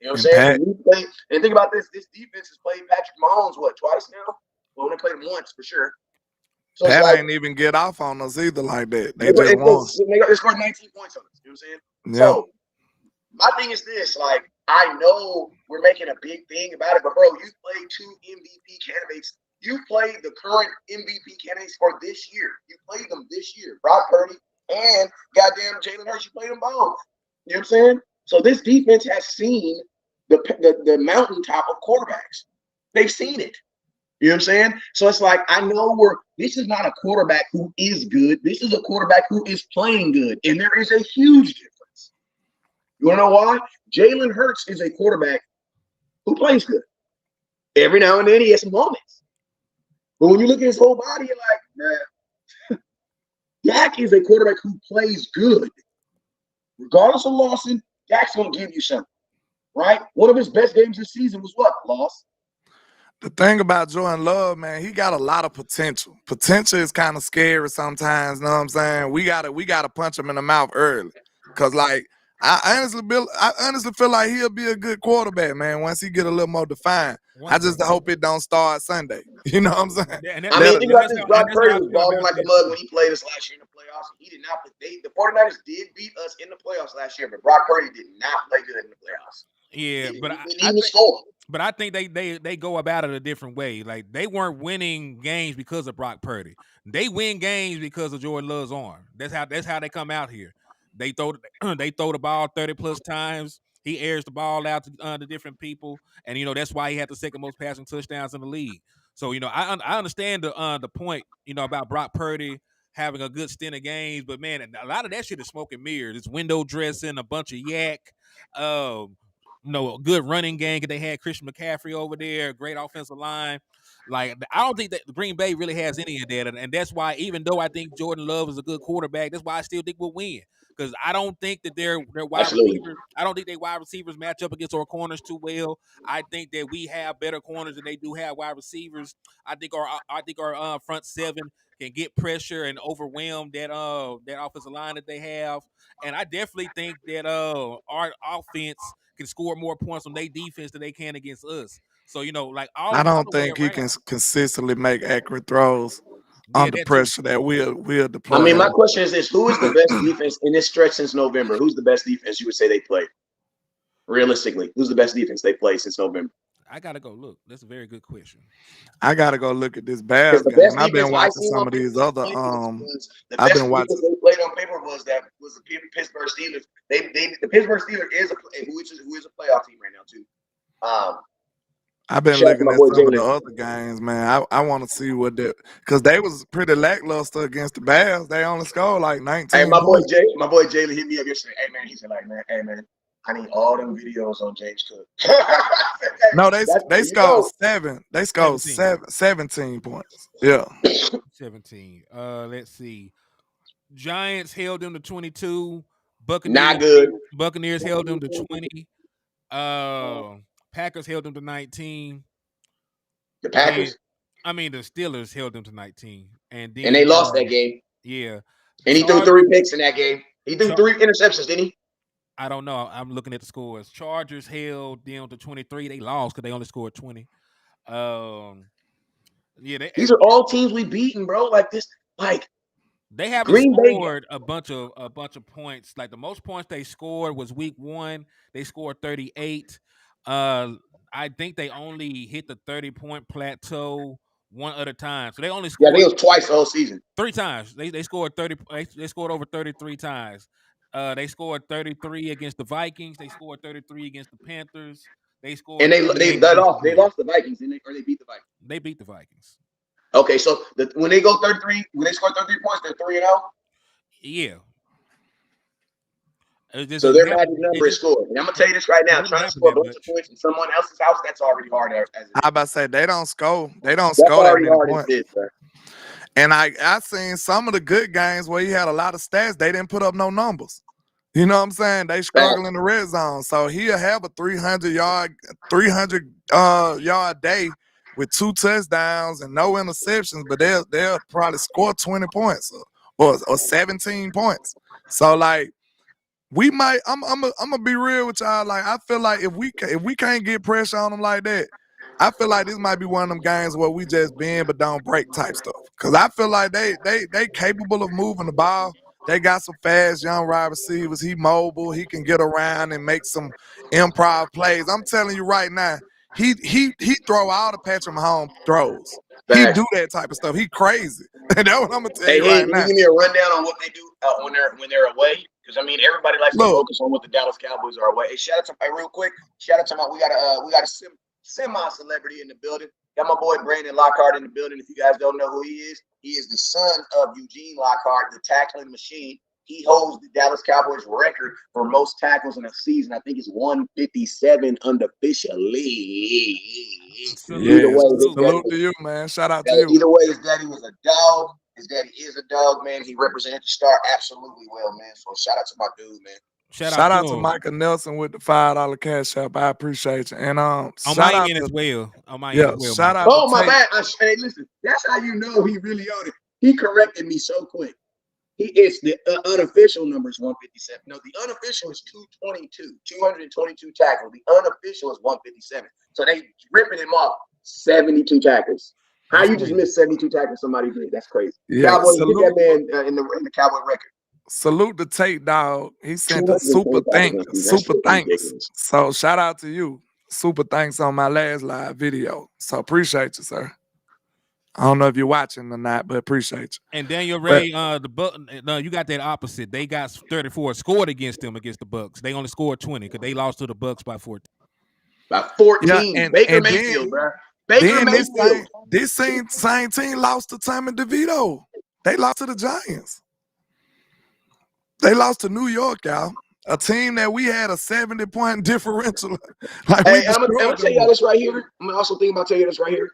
You know what I'm saying? And think about this. This defense has played Patrick Mahomes, twice now? Well, they played him once for sure. So Pat ain't even get off on us either like that. They just won. They scored 19 points on us. You know what I'm saying? Yeah. So my thing is this, like, I know we're making a big thing about it, but bro, you played 2 MVP candidates. You played the current MVP candidates for this year. You played them this year. Brock Purdy and goddamn Jalen Hurts. You played them both. You know what I'm saying? So this defense has seen the mountaintop of quarterbacks. They've seen it. You know what I'm saying? So it's like, I know this is not a quarterback who is good. This is a quarterback who is playing good. And there is a huge difference. You want to know why? Jalen Hurts is a quarterback who plays good. Every now and then he has some moments. But when you look at his whole body, you're like, man, Dak is a quarterback who plays good. Regardless of Lawson, Dak's going to give you something. Right? One of his best games this season was what? Loss. The thing about Jordan Love, man, he got a lot of potential. Potential is kind of scary sometimes, you know what I'm saying? We gotta punch him in the mouth early. Cause like I honestly feel like he'll be a good quarterback, man, once he get a little more defined. I just hope it don't start Sunday. You know what I'm saying? I mean, think about this. Brock Purdy was balling like a mug when he played us last year in the playoffs. He did not play. The 49ers did beat us in the playoffs last year, but Brock Purdy did not play good in the playoffs. Yeah, but I think they go about it a different way. Like, they weren't winning games because of Brock Purdy. They win games because of Jordan Love's arm. That's how they come out here. They throw the ball 30 plus times. He airs the ball out to different people, and that's why he had the second most passing touchdowns in the league. So I understand the point about Brock Purdy having a good stint of games, but man, a lot of that shit is smoke and mirrors. It's window dressing, a bunch of yak. A good running game because they had Christian McCaffrey over there, great offensive line. Like, I don't think that Green Bay really has any of that, and that's why, even though I think Jordan Love is a good quarterback, that's why I still think we'll win. Because I don't think that their wide receivers, I don't think they wide receivers match up against our corners too well. I think that we have better corners than they do have wide receivers. I think our front seven can get pressure and overwhelm that offensive line that they have. And I definitely think that our offense can score more points on their defense than they can against us. So I don't think he can consistently make accurate throws under pressure that we'll deploy. I mean, my question is this: who is the best defense in this stretch since November? Who's the best defense you would say they played? Realistically, who's the best defense they played since November? I gotta go look. That's a very good question. I gotta go look at this Bears game. I've been watching some of these other. I've been watching. They played on paper was the Pittsburgh Steelers. The Pittsburgh Steelers is who is a playoff team right now too. I've been looking at some of the other games, man. I want to see what because they was pretty lackluster against the Bears. They only scored like 19. Hey, my boy Jalen hit me up yesterday. Hey man, he said like, man, I need all them videos on James Cook. No, they scored 7. They scored 17 points. Yeah. 17. Let's see. Giants held them to 22. Not good. Buccaneers held them to 20. Packers held them to 19. The Packers. The Steelers held them to 19, and then And they lost that game. Yeah, and he threw 3 picks in that game. He threw 3 interceptions, didn't he? I don't know. I'm looking at the scores. Chargers held them to 23. They lost because they only scored 20. These are all teams we beaten, bro. Like this, like they haven't scored a bunch of points. Like the most points they scored was week 1. They scored 38. I think they only hit the 30-point plateau one other time. So they only scored. Yeah, I think it was twice the whole season. 3 times. They scored 30. They scored over 33 times. They scored 33 against the Vikings. They scored 33 against the Panthers. They scored. And they lost. They lost the Vikings, didn't they? Or they beat the Vikings. They beat the Vikings. Okay, so when they go 33, when they score 33 points, they're 3-0. Yeah. So their magic number is scored. And I'm gonna tell you this right now: trying to score a bunch of points in someone else's house, that's already hard. I about to say they don't score. They don't that's score already that many hard points. as this, sir. And I seen some of the good games where he had a lot of stats. They didn't put up no numbers. You know what I'm saying? They struggle in the red zone. So he'll have a 300 yard day with 2 touchdowns and no interceptions, but they'll probably score 20 points or 17 points. So like we might. I'm gonna be real with y'all. Like I feel like if we can't get pressure on them like that, I feel like this might be one of them games where we just bend but don't break type stuff. Cause I feel like they capable of moving the ball. They got some fast young wide receivers. He mobile. He can get around and make some improv plays. I'm telling you right now, he throw all the Patrick Mahomes throws. He do that type of stuff. He crazy. That's what I'm gonna tell you right now. Can you give me a rundown on what they do when they're away? Because I mean, everybody likes to focus on what the Dallas Cowboys are away. Hey, shout out to real quick. Shout out to we got a semi-celebrity in the building. Got my boy Brandon Lockhart in the building. If you guys don't know who he is the son of Eugene Lockhart, the tackling machine. He holds the Dallas Cowboys record for most tackles in a season. I think it's 157 unofficially. Salute to you, man. Shout out to you. Either way, his daddy was a dog. His daddy is a dog, man. He represented the star absolutely well, man. So shout out to my dude, man. Shout out to Michael Nelson with the $5 cash app. I appreciate you. And on my end as well. Shout out. Oh my bad. Hey, listen, that's how you know he really owned it. He corrected me so quick. It's the unofficial number is 157. No, the unofficial is 222 tackles. The unofficial is 157. So they ripping him off 72 tackles. How you just missed 72 tackles somebody did? That's crazy. Yeah, Cowboys, get that man in the Cowboy record. Salute the Tate dog. He sent a super thanks. So shout out to you. Super thanks on my last live video. So appreciate you, sir. I don't know if you're watching or not, but appreciate you. And Daniel Ray, you got that opposite. They got 34 scored against the Bucks. They only scored 20 because they lost to the Bucks by 14. By 14. Yeah, Baker Mayfield, bro. Baker Mayfield. This same team lost to Tommy DeVito. They lost to the Giants. They lost to New York, y'all. A team that we had a 70-point differential. I'm gonna tell y'all this right here. I'm also thinking about telling you this right here.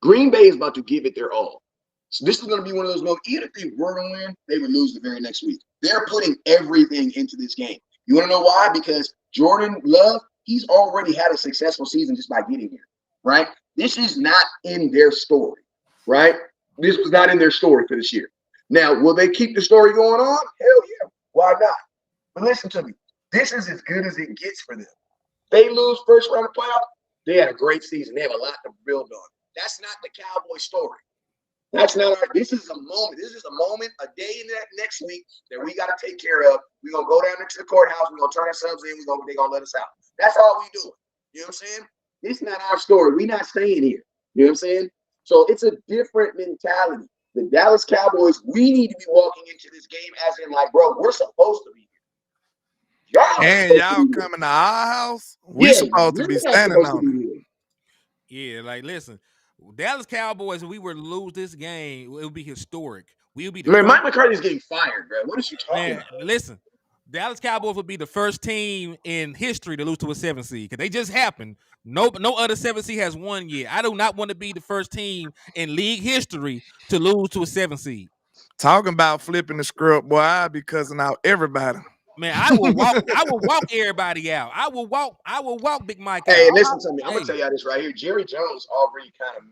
Green Bay is about to give it their all. So this is going to be one of those moments. Even if they were to win, they would lose the very next week. They're putting everything into this game. You want to know why? Because Jordan Love, he's already had a successful season just by getting here, right? This is not in their story, right? This was not in their story for this year. Now, will they keep the story going on? Hell yeah. Why not? But listen to me. This is as good as it gets for them. They lose first round of playoff. They had a great season. They have a lot to build on. That's not the Cowboy story. That's not our. This is a moment. This is a moment, a day in that next week that we got to take care of. We're gonna go down to the courthouse. We're gonna turn ourselves in. They're gonna let us out. That's all we do. You know what I'm saying? It's not our story. We're not staying here. You know what I'm saying? So it's a different mentality. The Dallas Cowboys, we need to be walking into this game as in like, bro, we're supposed to be here. Y'all coming to our house? We're supposed to be standing on it. Yeah, like listen, Dallas Cowboys, if we were to lose this game, it would be historic. We would be Mike McCarthy's getting fired, bro. What is you talking about? Listen, Dallas Cowboys would be the first team in history to lose to a 7 seed because they just happened. No other 7 seed has won yet. I do not want to be the first team in league history to lose to a 7 seed. Talking about flipping the script, boy, I be cussing out everybody. Man, I will walk. I will walk everybody out. I will walk Big Mike out. Hey, listen to me. I'm gonna Hey, tell y'all this right here. Jerry Jones already kind of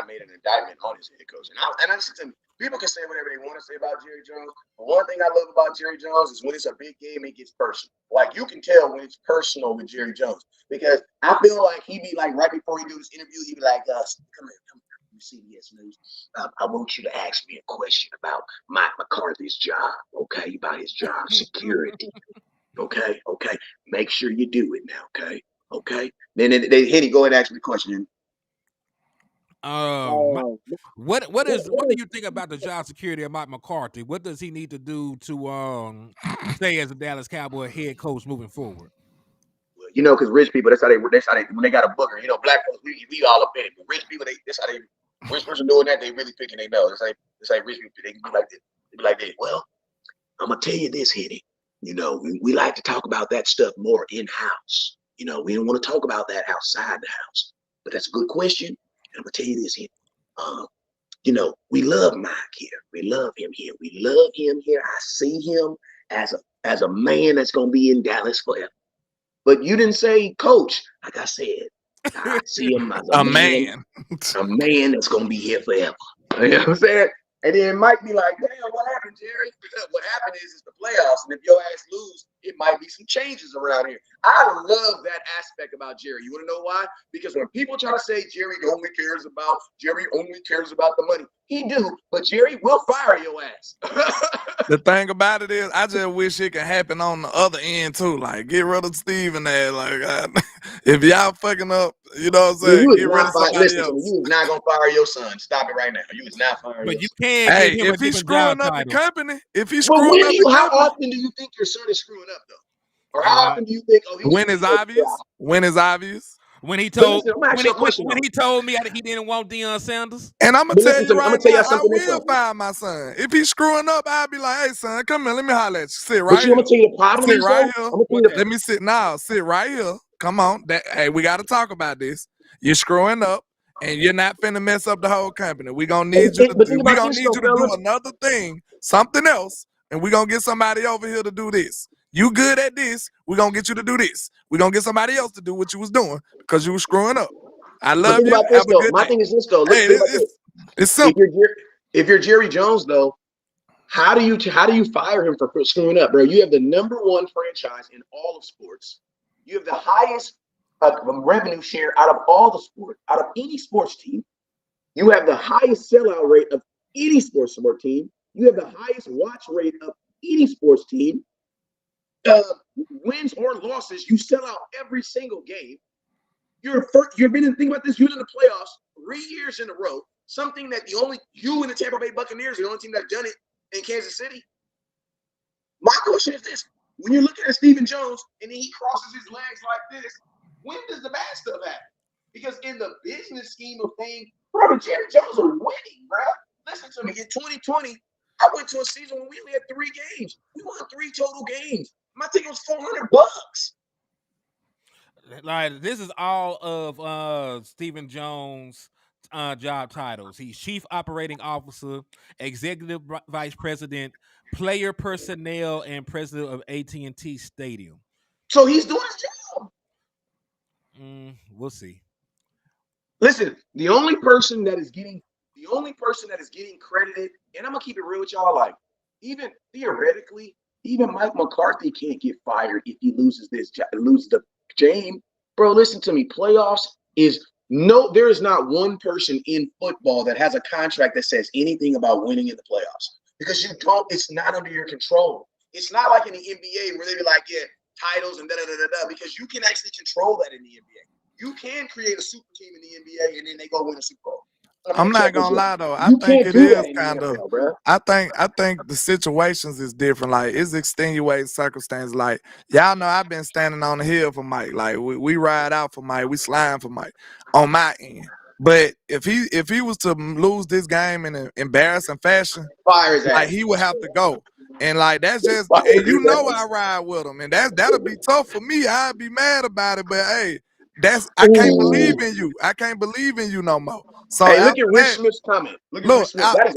made an indictment on his head coach. And listen to me. People can say whatever they want to say about Jerry Jones, but one thing I love about Jerry Jones is when it's a big game, it gets personal. Like you can tell when it's personal with Jerry Jones because I feel like he be like right before he do this interview, he be like, come here, CBS News. I want you to ask me a question about Mike McCarthy's job, okay? About his job security. Okay. Make sure you do it now, okay? Then they hit it, go ahead and ask me the question. what do you think about the job security of Mike McCarthy? What does he need to do to stay as a Dallas Cowboy head coach moving forward? Well, you know, because rich people, that's how they when they got a booger. You know, black folks, we all up in it, but rich people, that's how they rich person doing that, they really picking their nose. It's like rich people, they can be like this. They be like this. Well, I'm gonna tell you this, Henny. You know, we like to talk about that stuff more in-house. You know, we don't want to talk about that outside the house. But that's a good question. And I'm gonna tell you this, Henny. You know, we love Mike here. We love him here. We love him here. I see him as a man that's gonna be in Dallas forever. But you didn't say coach. Like I said, I see him as a man that's gonna be here forever. You know what I'm saying? And then Mike be like, damn, what happened, Jerry? What happened is the playoffs, and if your ass lose, it might be some changes around here. I love that aspect about Jerry. You want to know why? Because when people try to say Jerry only cares about the money, he do, but Jerry will fire your ass. The thing about it is, I just wish it could happen on the other end too. Like, get rid of Steve and that. Like, if y'all fucking up, you know what I'm saying? Get rid of somebody else. You was not gonna fire your son. Stop it right now. You was not firing. But you can. Hey, if he's screwing up the company, how often do you think your son is screwing up though? Or how often do you think? When is obvious? When is obvious? When he told me he didn't want Deion Sanders. And I'm gonna tell you right now, I will fire my son. If he's screwing up, I'll be like, hey son, come here, let me holler at you. Sit right here. I'm gonna tell you the problem sit right here. Let me sit now. Sit right here. Come on. Hey, we gotta talk about this. You're screwing up and you're not finna mess up the whole company. We're gonna need you to do another thing, something else, and we're gonna get somebody over here to do this. You good at this, we're gonna get you to do this. We're gonna get somebody else to do what you was doing because you were screwing up. I love you. Have a good day. My thing is this though. Hey, it's simple. If you're Jerry Jones though, how do you fire him for screwing up, bro? You have the #1 franchise in all of sports. You have the highest revenue share out of all the sports, out of any sports team. You have the highest sellout rate of any sports team. You have the highest watch rate of any sports team. Wins or losses, you sell out every single game. You've been in, think about this, you're in the playoffs 3 years in a row, something that you and the Tampa Bay Buccaneers are the only team that's done it in Kansas City. My question is this: when you're looking at Stephen Jones and then he crosses his legs like this, when does the bad stuff happen? Because in the business scheme of things, bro, Jerry Jones are winning, bro. Listen to me. In 2020, I went to a season when we only had 3 games. We won 3 total games. My ticket was $400. Like, this is all of Stephen Jones' job titles. He's Chief Operating Officer, Executive Vice President, Player Personnel, and President of AT&T Stadium. So he's doing his job. We'll see. Listen, the only person that is getting credited, and I'm gonna keep it real with y'all, like, even theoretically, even Mike McCarthy can't get fired if he loses the game. Bro, listen to me. Playoffs there is not one person in football that has a contract that says anything about winning in the playoffs. Because it's not under your control. It's not like in the NBA where they be like, yeah, titles and da-da-da-da-da, because you can actually control that in the NBA. You can create a super team in the NBA and then they go win a Super Bowl. I'm not gonna lie though. I think it is kind of. I think the situations is different. Like, it's extenuating circumstances. Like, y'all know I've been standing on the hill for Mike. Like, we ride out for Mike. We slime for Mike on my end. But if he was to lose this game in an embarrassing fashion, like, he would have to go. And like, that's just, and you know I ride with him, and that'll be tough for me. I'd be mad about it, but hey, I can't believe in you. I can't believe in you no more. So hey, look at Rich Smith's comment. Look,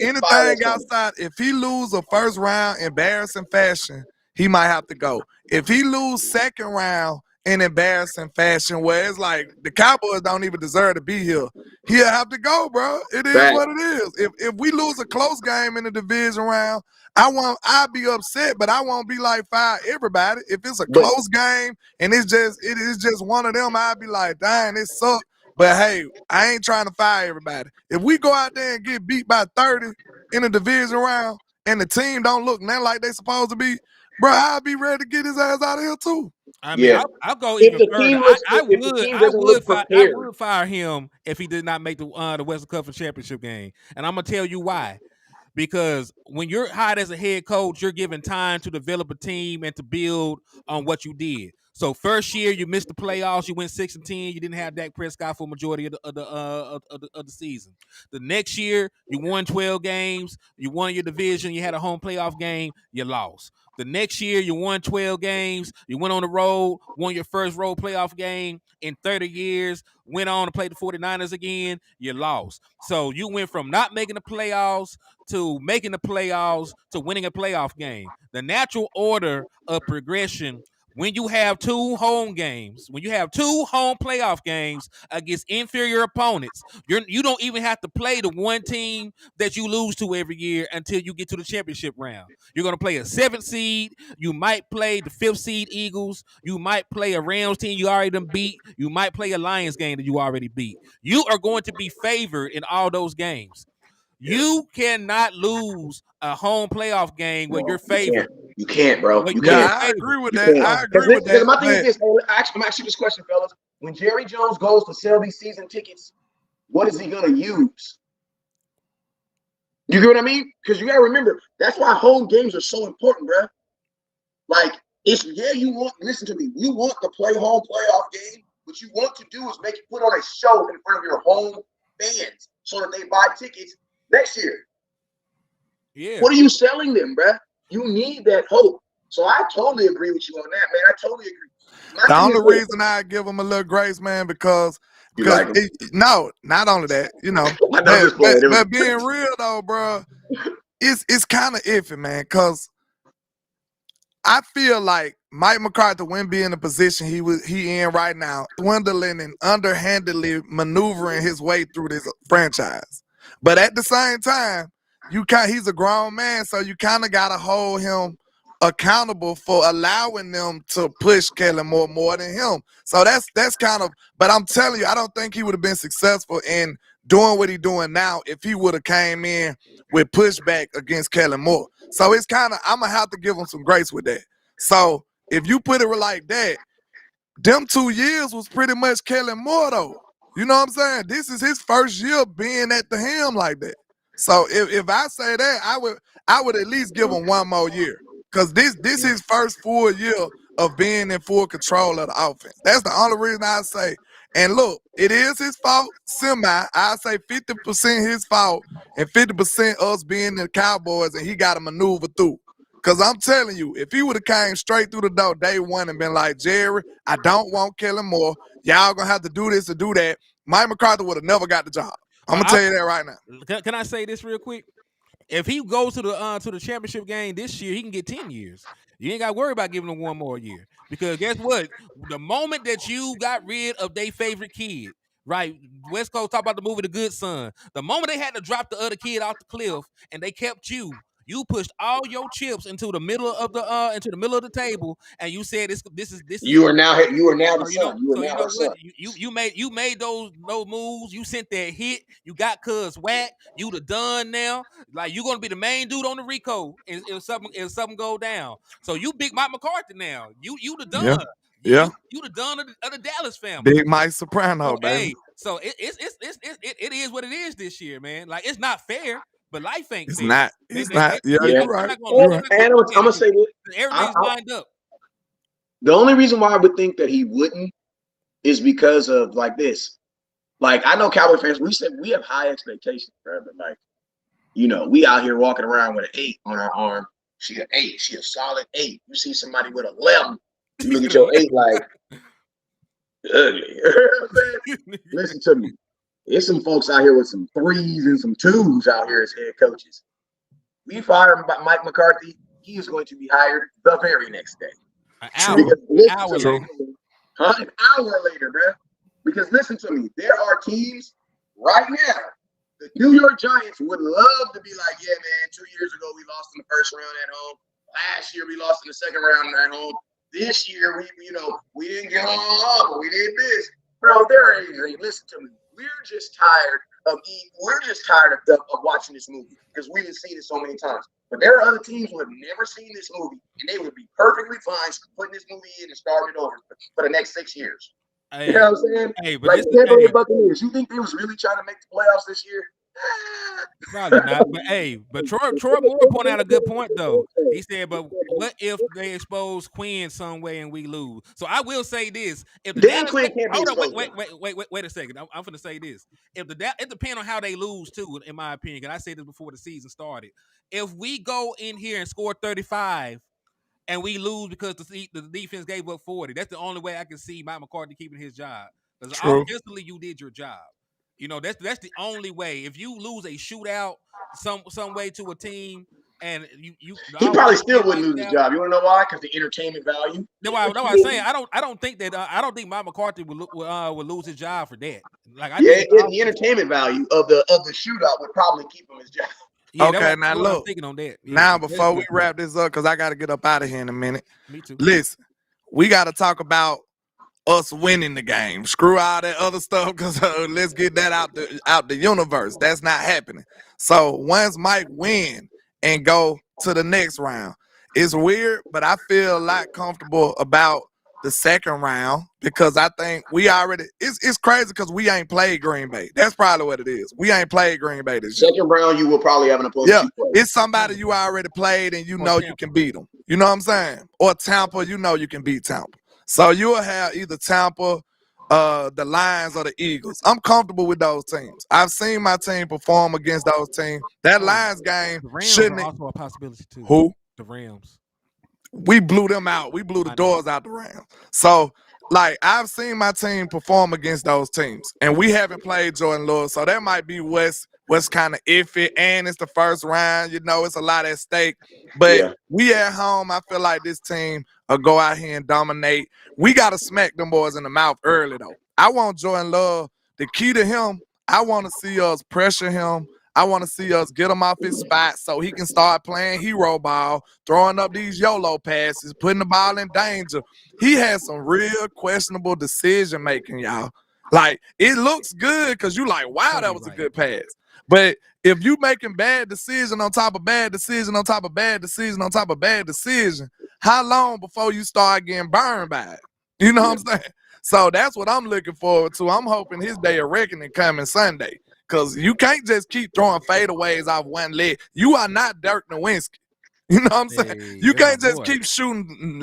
anything outside, if he lose a first round embarrassing fashion, he might have to go. If he lose second round in embarrassing fashion, where it's like the Cowboys don't even deserve to be here, he'll have to go, bro. It is what it is. If we lose a close game in the division round, I'll be upset, but I won't be like fire everybody. If it's a close game and it is just one of them, I'll be like, dang, it sucks. But hey, I ain't trying to fire everybody. If we go out there and get beat by 30 in the division round and the team don't look nothing like they supposed to be, bro, I'll be ready to get his ass out of here too. I mean, I'll go even further. I would fire him if he did not make the Western Conference Championship game, and I'm gonna tell you why. Because when you're hired as a head coach, you're given time to develop a team and to build on what you did. So first year you missed the playoffs, you went 6-10, you didn't have Dak Prescott for majority of the season. The next year you won 12 games, you won your division, you had a home playoff game, you lost. The next year you won 12 games, you went on the road, won your first road playoff game in 30 years, went on to play the 49ers again, you lost. So you went from not making the playoffs to making the playoffs to winning a playoff game. The natural order of progression when you have two home games, when you have two home playoff games against inferior opponents, you don't even have to play the one team that you lose to every year until you get to the championship round. You're going to play a 7th seed. You might play the 5th seed Eagles. You might play a Rams team you already done beat. You might play a Lions game that you already beat. You are going to be favored in all those games. You cannot lose a home playoff game where you're favored. You can't, bro. You can't. I agree with that. I agree with that. My thing is this. I'm asking you this question, fellas. When Jerry Jones goes to sell these season tickets, what is he going to use? You get what I mean? Because you got to remember, that's why home games are so important, bro. Like, listen to me. You want to play home playoff game. What you want to do is put on a show in front of your home fans so that they buy tickets next year. Yeah. What are you selling them, bruh? You need that hope. So I totally agree with you on that, man. I totally agree. The only reason I give them a little grace, man, because no, not only that, but being real though, bro, it's kind of iffy, man, because I feel like Mike McCarthy wouldn't be in the position he in right now, dwindling and underhandedly maneuvering his way through this franchise. But at the same time, he's a grown man, so you kind of gotta hold him accountable for allowing them to push Kellen Moore more than him. So that's kind of. But I'm telling you, I don't think he would have been successful in doing what he's doing now if he would have came in with pushback against Kellen Moore. So it's kind of, I'm gonna have to give him some grace with that. So if you put it like that, them 2 years was pretty much Kellen Moore though. You know what I'm saying? This is his first year being at the helm like that. So if I say that, I would at least give him one more year. Because this is his first full year of being in full control of the offense. That's the only reason I say. And look, it is his fault, I say 50% his fault and 50% us being the Cowboys and he got to maneuver through. Because I'm telling you, if he would have came straight through the door day one and been like, Jerry, I don't want Kellen Moore. Y'all going to have to do this or do that. Mike McCarthy would have never got the job. I'm going to tell you that right now. Can I say this real quick? If he goes to the championship game this year, he can get 10 years. You ain't got to worry about giving him one more year. Because guess what? The moment that you got rid of their favorite kid, right? West Coast talk about the movie The Good Son. The moment they had to drop the other kid off the cliff and they kept you pushed all your chips into the middle of the table, and you said this is. You are now the son. You made those moves. You sent that hit. You got Cuz whack. You the done now. Like you gonna be the main dude on the Rico if something go down. So you big Mike McCarthy now. You the done. Yeah. You the done of the Dallas family. Big Mike Soprano, so, baby. Hey, so it is what it is this year, man. Like it's not fair. But life ain't fair. It's not. Yeah, you're right. And I'm gonna say this. Everything's lined up. The only reason why I would think that he wouldn't is because of like this. Like I know Cowboy fans, we have high expectations, bro. But like, we out here walking around with an 8 on our arm. She an 8. She a solid 8. You see somebody with 11. You look at your 8 like ugly. Listen to me. There's some folks out here with some 3s and some 2s out here as head coaches. We fire Mike McCarthy. he is going to be hired the very next day. An True. hour, Because an listen hour to later. me, an hour later, bro. Because listen to me, there are teams right now. The New York Giants would love to be like, yeah, man, 2 years ago we lost in the first round at home. Last year we lost in the second round at home. This year we didn't get on, but we did this. Bro, there ain't. Listen to me. We're just tired of watching this movie because we've seen it so many times. But there are other teams who have never seen this movie, and they would be perfectly fine putting this movie in and starting it over for the next 6 years. Hey, you know what I'm saying? hey, but Like this the is Tampa Bay Buccaneers. You think they was really trying to make the playoffs this year? probably not. But hey, but Troy Moore pointed out a good point though. He said, "But what if they expose Quinn some way and we lose?" So I will say this: if the Dan Dallas, Quinn can't be hold on, exposed. wait a second. I'm going to say this: if it depends on how they lose too. In my opinion, and I said this before the season started. If we go in here and score 35 and we lose because the defense gave up 40, that's the only way I can see Mike McCarthy keeping his job. Because True. offensively, you did your job. You know, that's the only way. If you lose a shootout some way to a team, and you He probably still wouldn't lose his job. You want to know why? Because the entertainment value. No, I'm saying I don't think that I don't think Mike McCarthy would lose his job for that. Like I think the entertainment value of the shootout would probably keep him his job. Yeah, Okay, now I'm look. thinking on that. Yeah, Now, before we wrap this up, because I got to get up out of here in a minute. Me too. Listen, we got to talk about us winning the game. Screw all that other stuff, because let's get that out the universe. That's not happening. So once Mike win and go to the next round, it's weird, but I feel a lot comfortable about the second round because I think we already it's crazy because we ain't played Green Bay. That's probably what it is. We ain't played Green Bay this year. Second round, you will probably have an opponent. Yeah, it's somebody you already played and you know you can beat them. You know what I'm saying? Or Tampa, you know you can beat Tampa. So you'll have either Tampa, the Lions, or the Eagles. I'm comfortable with those teams. I've seen my team perform against those teams. That Lions game The Rams shouldn't. are also a possibility too. Who? The Rams. We blew them out. We blew the doors out the Rams. So, like, I've seen my team perform against those teams, and we haven't played Jordan Lewis, so that might be what's kind of iffy. And it's the first round, you know, it's a lot at stake. But we at home, I feel like this team will go out here and dominate. We got to smack them boys in the mouth early, though. I want Jordan Love. The key to him, I want to see us pressure him. I want to see us get him off his spot so he can start playing hero ball, throwing up these YOLO passes, putting the ball in danger. He has some real questionable decision making, y'all. Like, it looks good because you like, wow, that was a good pass. But if you making bad decision on top of bad decision on top of bad decision on top of bad decision, how long before you start getting burned by it? You know what I'm saying? So that's what I'm looking forward to. I'm hoping his day of reckoning coming Sunday. Because you can't just keep throwing fadeaways off one leg. You are not Dirk Nowitzki. You know what I'm saying? You can't just keep shooting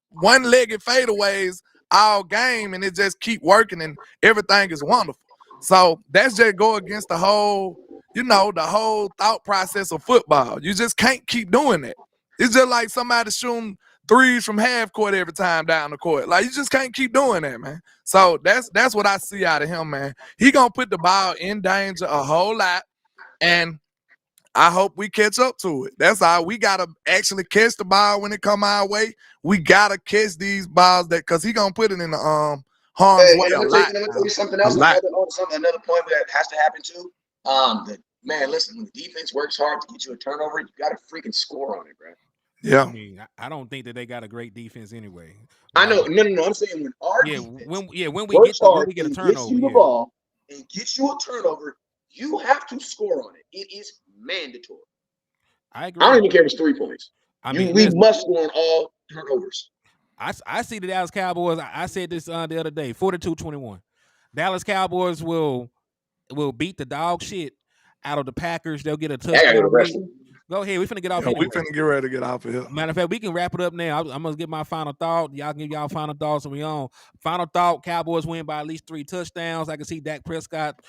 one-legged fadeaways all game and it just keep working and everything is wonderful. So that's just go against the whole, you know, the whole thought process of football. You just can't keep doing that. It's just like somebody shooting threes from half court every time down the court. Like, you just can't keep doing that, man. So that's what I see out of him, man. He gonna put the ball in danger a whole lot, and I hope we catch up to it. That's all. We gotta actually catch the ball when it come our way. We gotta catch these balls because he gonna put it in the harm's way a lot. Let me tell you something else. Another point that has to happen too. Man, listen, when the defense works hard to get you a turnover, you gotta freaking score on it, bro. Yeah. I mean, I don't think that they got a great defense anyway. I know. No. I'm saying when our defense when we works get hard a turnover, gets you the ball and gets you a turnover, you have to score on it. It is mandatory. I agree. I don't even care if it's 3 points. We must score on all turnovers. I see the Dallas Cowboys. I said this the other day, 42-21. Dallas Cowboys will beat the dog shit out of the Packers. They'll get a touchdown. Go ahead. We finna get off here. We finna get ready to get off of here. Matter of fact, we can wrap it up now. I'm gonna get my final thought. Y'all can give y'all final thoughts and we on. Final thought, Cowboys win by at least 3 touchdowns. I can see Dak Prescott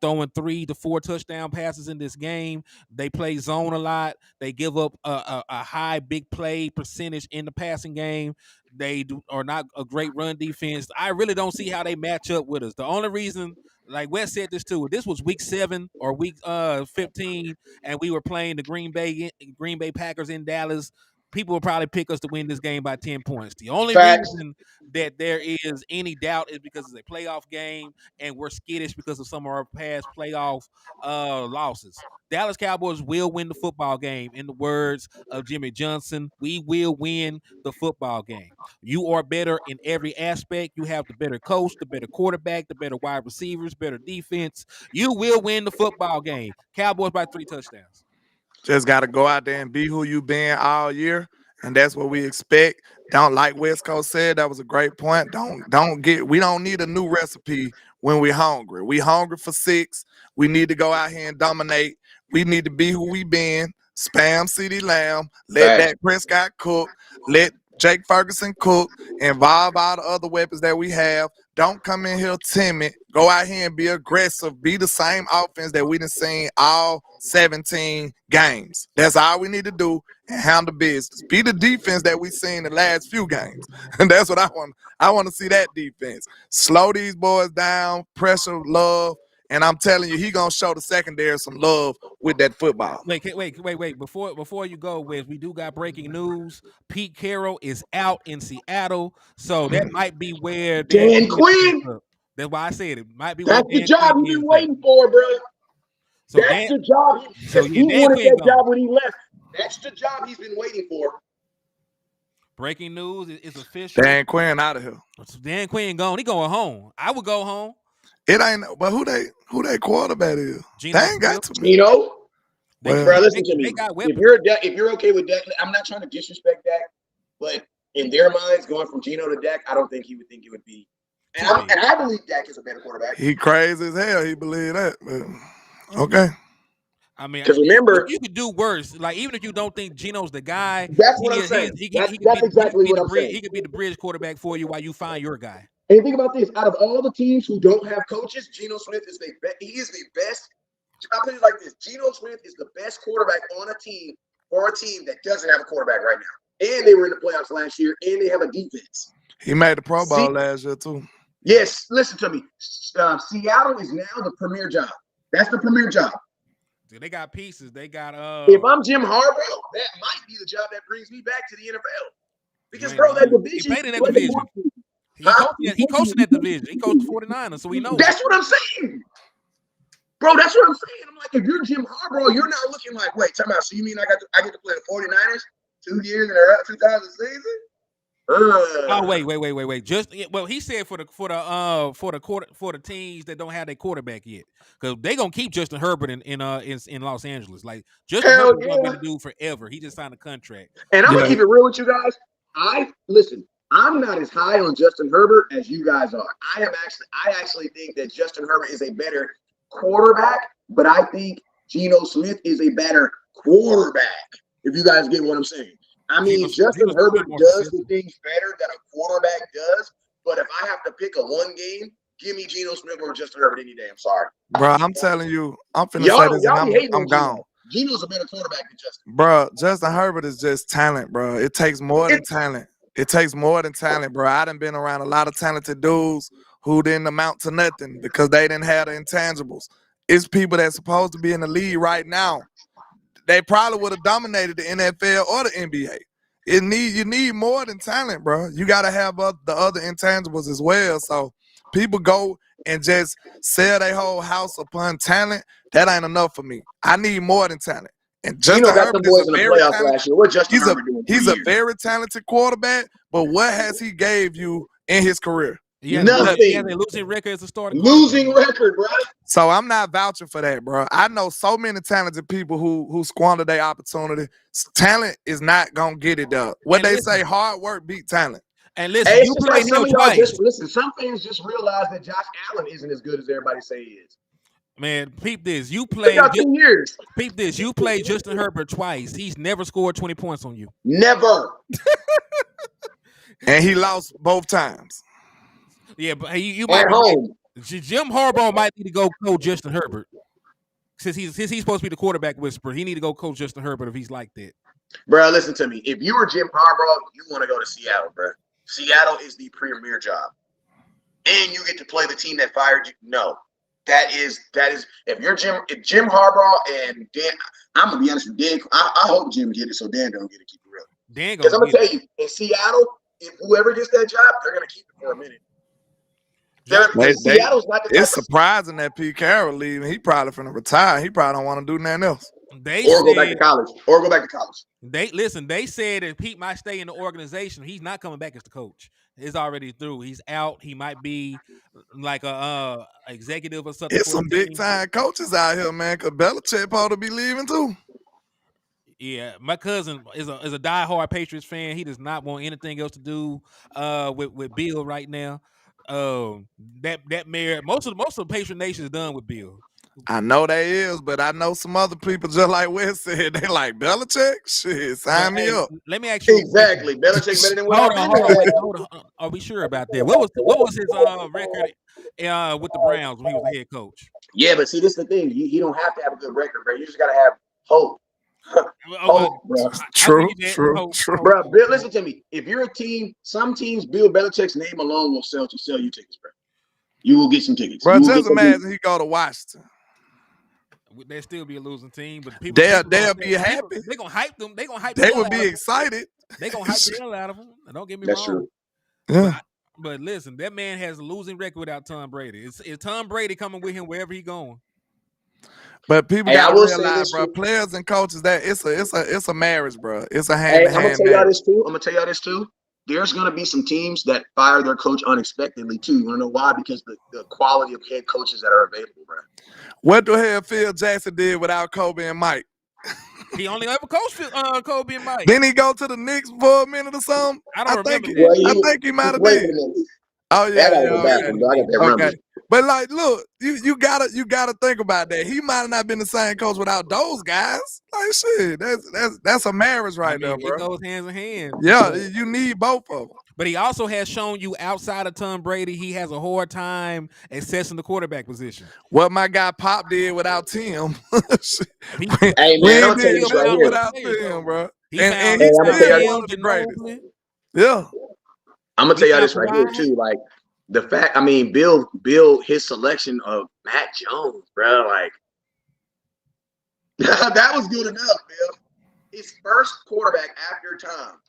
throwing 3 to 4 touchdown passes in this game. They play zone a lot. They give up a high big play percentage in the passing game. They are not a great run defense. I really don't see how they match up with us. The only reason like Wes said this too. If this was week 7 or week 15, and we were playing the Green Bay Packers in Dallas, people will probably pick us to win this game by 10 points. The only Facts. reason that there is any doubt is because it's a playoff game and we're skittish because of some of our past playoff losses. Dallas Cowboys will win the football game. In the words of Jimmy Johnson, we will win the football game. You are better in every aspect. You have the better coach, the better quarterback, the better wide receivers, better defense. You will win the football game. Cowboys by 3 touchdowns. Just got to go out there and be who you been all year, and that's what we expect. Don't, like West Coast said, that was a great point. We don't need a new recipe when we're hungry. We hungry for 6. We need to go out here and dominate. We need to be who we been. Spam CeeDee Lamb. Let Dak Prescott cook. Let Jake Ferguson cook. Involve all the other weapons that we have. Don't come in here timid. Go out here and be aggressive. Be the same offense that we done seen all 17 games. That's all we need to do and handle business. Be the defense that we seen the last few games. And that's what I want. I want to see that defense. Slow these boys down, pressure, love. And I'm telling you, he gonna show the secondary some love with that football. Wait. Before you go, Wes, we do got breaking news. Pete Carroll is out in Seattle, so that might be where Dan Quinn. That's why I said it might be. That's the job he's been waiting for, bro. So that's the job. He wanted that job when he left. That's the job he's been waiting for. Breaking news is official. Dan Quinn out of here. Dan Quinn gone. He going home. I would go home. It ain't, but who they quarterback is? Geno they ain't got to me. Bro, listen to me. If you're okay with Dak, I'm not trying to disrespect Dak, but in their minds, going from Geno to Dak, I don't think he would think it would be. And I believe Dak is a better quarterback. He crazy as hell. He believe that. But okay. I mean, because remember, you could do worse. Like, even if you don't think Geno's the guy, that's what I'm saying. That's exactly what I'm saying. He could be the bridge quarterback for you while you find your guy. And think about this: out of all the teams who don't have coaches, Geno Smith is he is the best. I'll put it like this: Geno Smith is the best quarterback on a team or a team that doesn't have a quarterback right now. And they were in the playoffs last year, and they have a defense. He made the Pro Bowl last year too. Yes, listen to me. Seattle is now the premier job. That's the premier job. They got pieces. They got If I'm Jim Harbaugh, that might be the job that brings me back to the NFL. Because bro, that division. He played in that division. He coached in that division. He coached the 49ers, so we know. That's what I'm saying. Bro, that's what I'm saying. I'm like, if you're Jim Harbaugh, you're not looking like, wait, time out. So you mean I get to play the 49ers 2 years in a row, 2000 season? Oh wait. He said for the teams that don't have their quarterback yet, because they gonna keep Justin Herbert in Los Angeles. Like Justin Herbert's gonna be the dude forever. He just signed a contract. And I'm gonna keep it real with you guys. I'm not as high on Justin Herbert as you guys are. I actually think that Justin Herbert is a better quarterback, but I think Geno Smith is a better quarterback. If you guys get what I'm saying. I mean, Justin Herbert does the things better that a quarterback does, but if I have to pick a one game, give me Geno Smith over Justin Herbert any day. I'm sorry. Bro, I'm telling you, I'm finna say this and I'm gone. Geno's a better quarterback than Justin. Bro, Justin Herbert is just talent, bro. It takes more than talent. It takes more than talent, bro. I done been around a lot of talented dudes who didn't amount to nothing because they didn't have the intangibles. It's people that's supposed to be in the league right now. They probably would have dominated the NFL or the NBA. You need more than talent, bro. You got to have the other intangibles as well. So people go and just sell their whole house upon talent. That ain't enough for me. I need more than talent. And Justin Herbert is a very talented. He's a very talented quarterback. But what has he gave you in his career? Nothing. He has a losing record as a starter. Losing record, bro. So I'm not vouching for that, bro. I know so many talented people who squander their opportunity. Talent is not gonna get it done. What they say, hard work beat talent. And listen, you played him twice. Listen, some fans just realize that Josh Allen isn't as good as everybody say he is. Man, peep this. You played 2 years. Peep this. You played Justin Herbert twice. He's never scored 20 points on you. Never. And he lost both times. Yeah, but you might at home. Jim Harbaugh might need to go coach Justin Herbert. Since he's supposed to be the quarterback whisperer, he need to go coach Justin Herbert if he's like that. Bro, listen to me. If you were Jim Harbaugh, you want to go to Seattle, bro. Seattle is the premier job. And you get to play the team that fired you. No. That is if Jim Harbaugh and Dan, I'm gonna be honest with Dan. I hope Jim get it so Dan don't get it. Keep it real. Dan Because I'm gonna gonna tell you, in Seattle, if whoever gets that job, they're gonna keep it for a minute. Seattle's not the type It's surprising that Pete Carroll leaving. He probably finna retire. He probably don't want to do nothing else. Go back to college. They said that Pete might stay in the organization. He's not coming back as the coach. It's already through. He's out. He might be like a executive or something. It's some big time coaches out here, man. Cause Belichick supposed to be leaving too. Yeah, my cousin is a diehard Patriots fan. He does not want anything else to do with Bill right now. That mayor, most of the Patriot Nation is done with Bill. I know they is, but I know some other people just like Wes said. They like Belichick. Shit, sign me up. Let me ask you exactly. Belichick better than hold on. Are we sure about that? What was his record with the Browns when he was the head coach? Yeah, but see, this is the thing. You don't have to have a good record, bro. You just gotta have hope. Hope, bro. True. Bro, Bill, listen to me. If you're a team, some teams, Bill Belichick's name alone will sell you tickets, bro. You will get some tickets. Bro, just imagine he go to Washington. They'll still be a losing team, but people they'll be happy. They're gonna hype them. They will be excited. They're gonna hype the hell out of them. Don't get me That's wrong. True. Yeah. But listen, that man has a losing record without Tom Brady. Is Tom Brady coming with him wherever he going? But people gotta realize, bro, players and coaches, that it's a marriage, bro. It's a hand-to-hand I'm gonna tell y'all this too. There's gonna be some teams that fire their coach unexpectedly too. You wanna know why? Because the quality of head coaches that are available, bro. What the hell Phil Jackson did without Kobe and Mike? He only ever coached Kobe and Mike. Didn't he go to the Knicks for a minute or something? I don't remember that. I think he might have did. Oh yeah. Okay. But like, look, you gotta think about that. He might have not been the same coach without those guys. Like shit, that's a marriage right there, bro. It goes hands in hand. Yeah, you need both of them. But he also has shown you outside of Tom Brady, he has a hard time accessing the quarterback position. What my guy Pop did without Tim. Hey man, I'll tell you this right without Tim, bro. And he's one of the greatest. Yeah. I'm gonna tell y'all this right here too. Like the fact, Bill, his selection of Matt Jones, bro, like that was good enough, Bill. His first quarterback after Tom.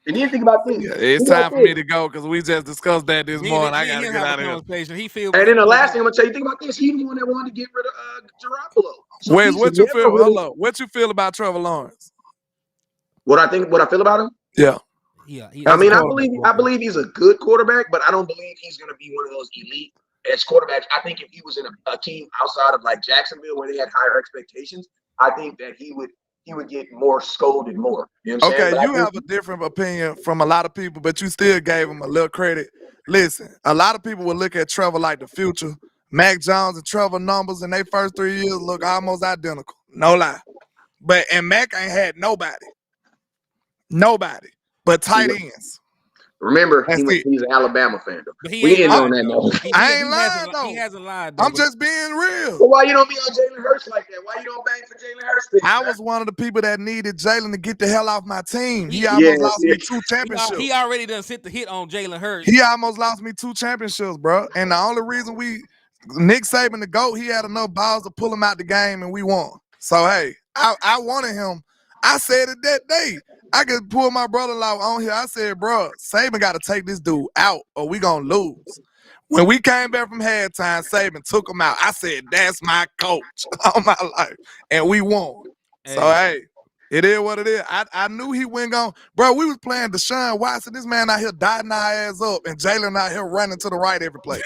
And you think about this. Yeah, it's time for me to go because we just discussed that this morning. I gotta get out of here. And then the last thing I'm gonna tell you, think about this. He's the one that wanted to get rid of Garoppolo. So what you feel? Hello, what you feel about Trevor Lawrence? What I feel about him? Yeah. I believe he's a good quarterback, but I don't believe he's going to be one of those elite edge quarterbacks. I think if he was in a team outside of like Jacksonville where they had higher expectations, I think that he would get more scolded more. You know what I'm saying? You have a different opinion from a lot of people, but you still gave him a little credit. Listen, a lot of people would look at Trevor like the future. Mac Jones and Trevor numbers in their first 3 years look almost identical. No lie. And Mac ain't had nobody. But tight ends. Remember, he's an Alabama fan, though. We ain't on that note. I ain't lying, though. He hasn't lied, though. I'm just being real. Well, why you don't be on Jalen Hurts like that? Why you don't bang for Jalen Hurts? I was one of the people that needed Jalen to get the hell off my team. He almost lost me 2 championships. He already done sent the hit on Jalen Hurts. He almost lost me 2 championships, bro. And the only reason Nick Saban the GOAT, he had enough balls to pull him out the game, and we won. So, hey, I wanted him. I said it that day. I could pull my brother-in-law on here. I said, bro, Saban got to take this dude out or we going to lose. When we came back from halftime, Saban took him out. I said, that's my coach all my life. And we won. Hey. So, hey, it is what it is. I knew he wasn't going. Bro, we was playing Deshaun Watson. This man out here dotting our ass up and Jalen out here running to the right every play.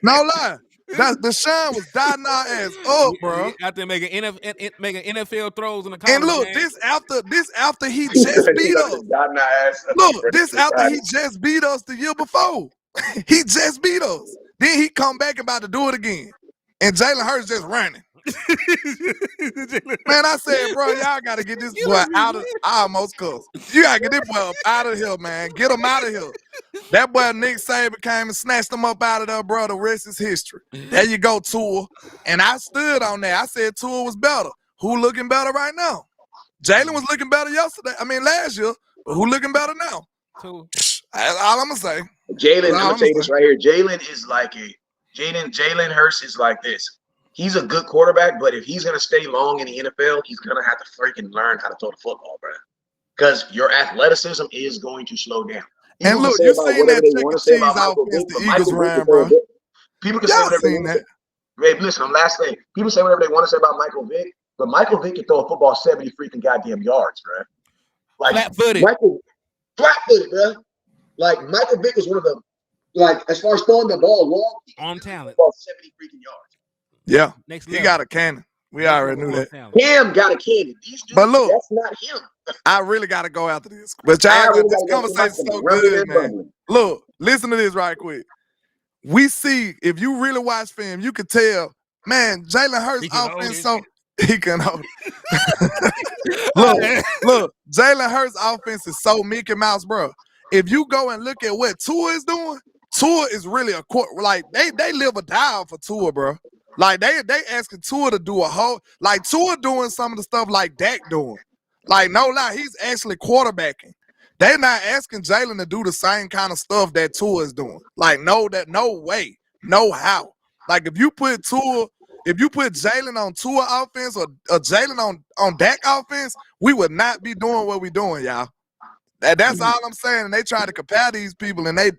No lie. Deshaun was dotting our ass up, bro. Out there making NFL throws in the college. And look, game. this after he just beat us. Look, this after he just beat us the year before. He just beat us. Then he come back about to do it again. And Jalen Hurts just running. Man, I said, bro, y'all got to get this boy out of. I almost cussed. You got to get this boy up out of here, man. Get him out of here. That boy Nick Saban came and snatched him up out of there, bro. The rest is history. There you go, Tua. And I stood on that. I said Tua was better. Who looking better right now? Jalen was looking better last year. But who looking better now? Tua. That's all I'm going to say. Jalen, I'm going to tell you this right here. Jalen is like Jalen Hurts is like this. He's a good quarterback, but if he's gonna stay long in the NFL, he's gonna have to freaking learn how to throw the football, bro. Because your athleticism is going to slow down. And look, you seen that chicken cheese offense the Eagles ran, bro. People can say whatever they want to say. Hey, listen, last thing. People say whatever they want to say about Michael Vick, but Michael Vick can throw a football 70 freaking goddamn yards, bro. Like flat-footed. Flat-footed, bro. Like Michael Vick was one of the, like, as far as throwing the ball long, on talent. About 70 freaking yards. Yeah. He got a cannon. We already knew that. Cam got a cannon. These dudes, but look, that's not him. I really got to go after this. But y'all, this conversation's so good, man. Look, listen to this right quick. We see, if you really watch film, you can tell, man, Jalen Hurts offense he can hold it. look, Jalen Hurts offense is so Mickey Mouse, bro. If you go and look at what Tua is doing, Tua is really like they live or die for Tua, bro. Like they asking Tua to do a whole, like Tua doing some of the stuff like Dak doing. Like no lie, he's actually quarterbacking. They're not asking Jalen to do the same kind of stuff that Tua is doing. Like no way, no how. Like if you put Jalen on Tua offense or Jalen on Dak offense, we would not be doing what we're doing, y'all. That's all I'm saying. And they try to compare these people, and they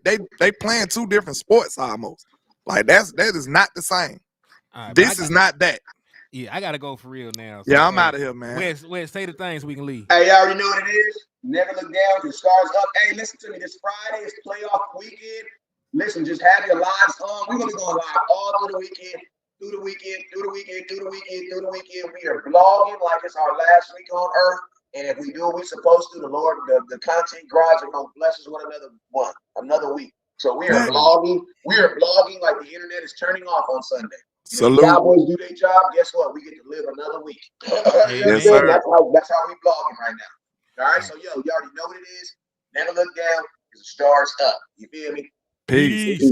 playing two different sports almost. Like that is not the same. Right, this is not that. Yeah, I gotta go for real now. So, yeah, I'm out of here, man. Where's say the things we can leave. Hey, y'all already know what it is. Never look down because stars up. Hey, listen to me. This Friday is playoff weekend. Listen, just have your lives on. We're gonna be going live all through the weekend. Through the weekend. We are blogging like it's our last week on earth. And if we do what we're supposed to, the Lord, the content gods are gonna bless us with another week. So we are blogging. We are blogging like the internet is turning off on Sunday. Salute. The Cowboys do their job. Guess what? We get to live another week. Yes, sir. That's how we blogging right now. All right. So you already know what it is. Never look down because the stars up. You feel me? Peace.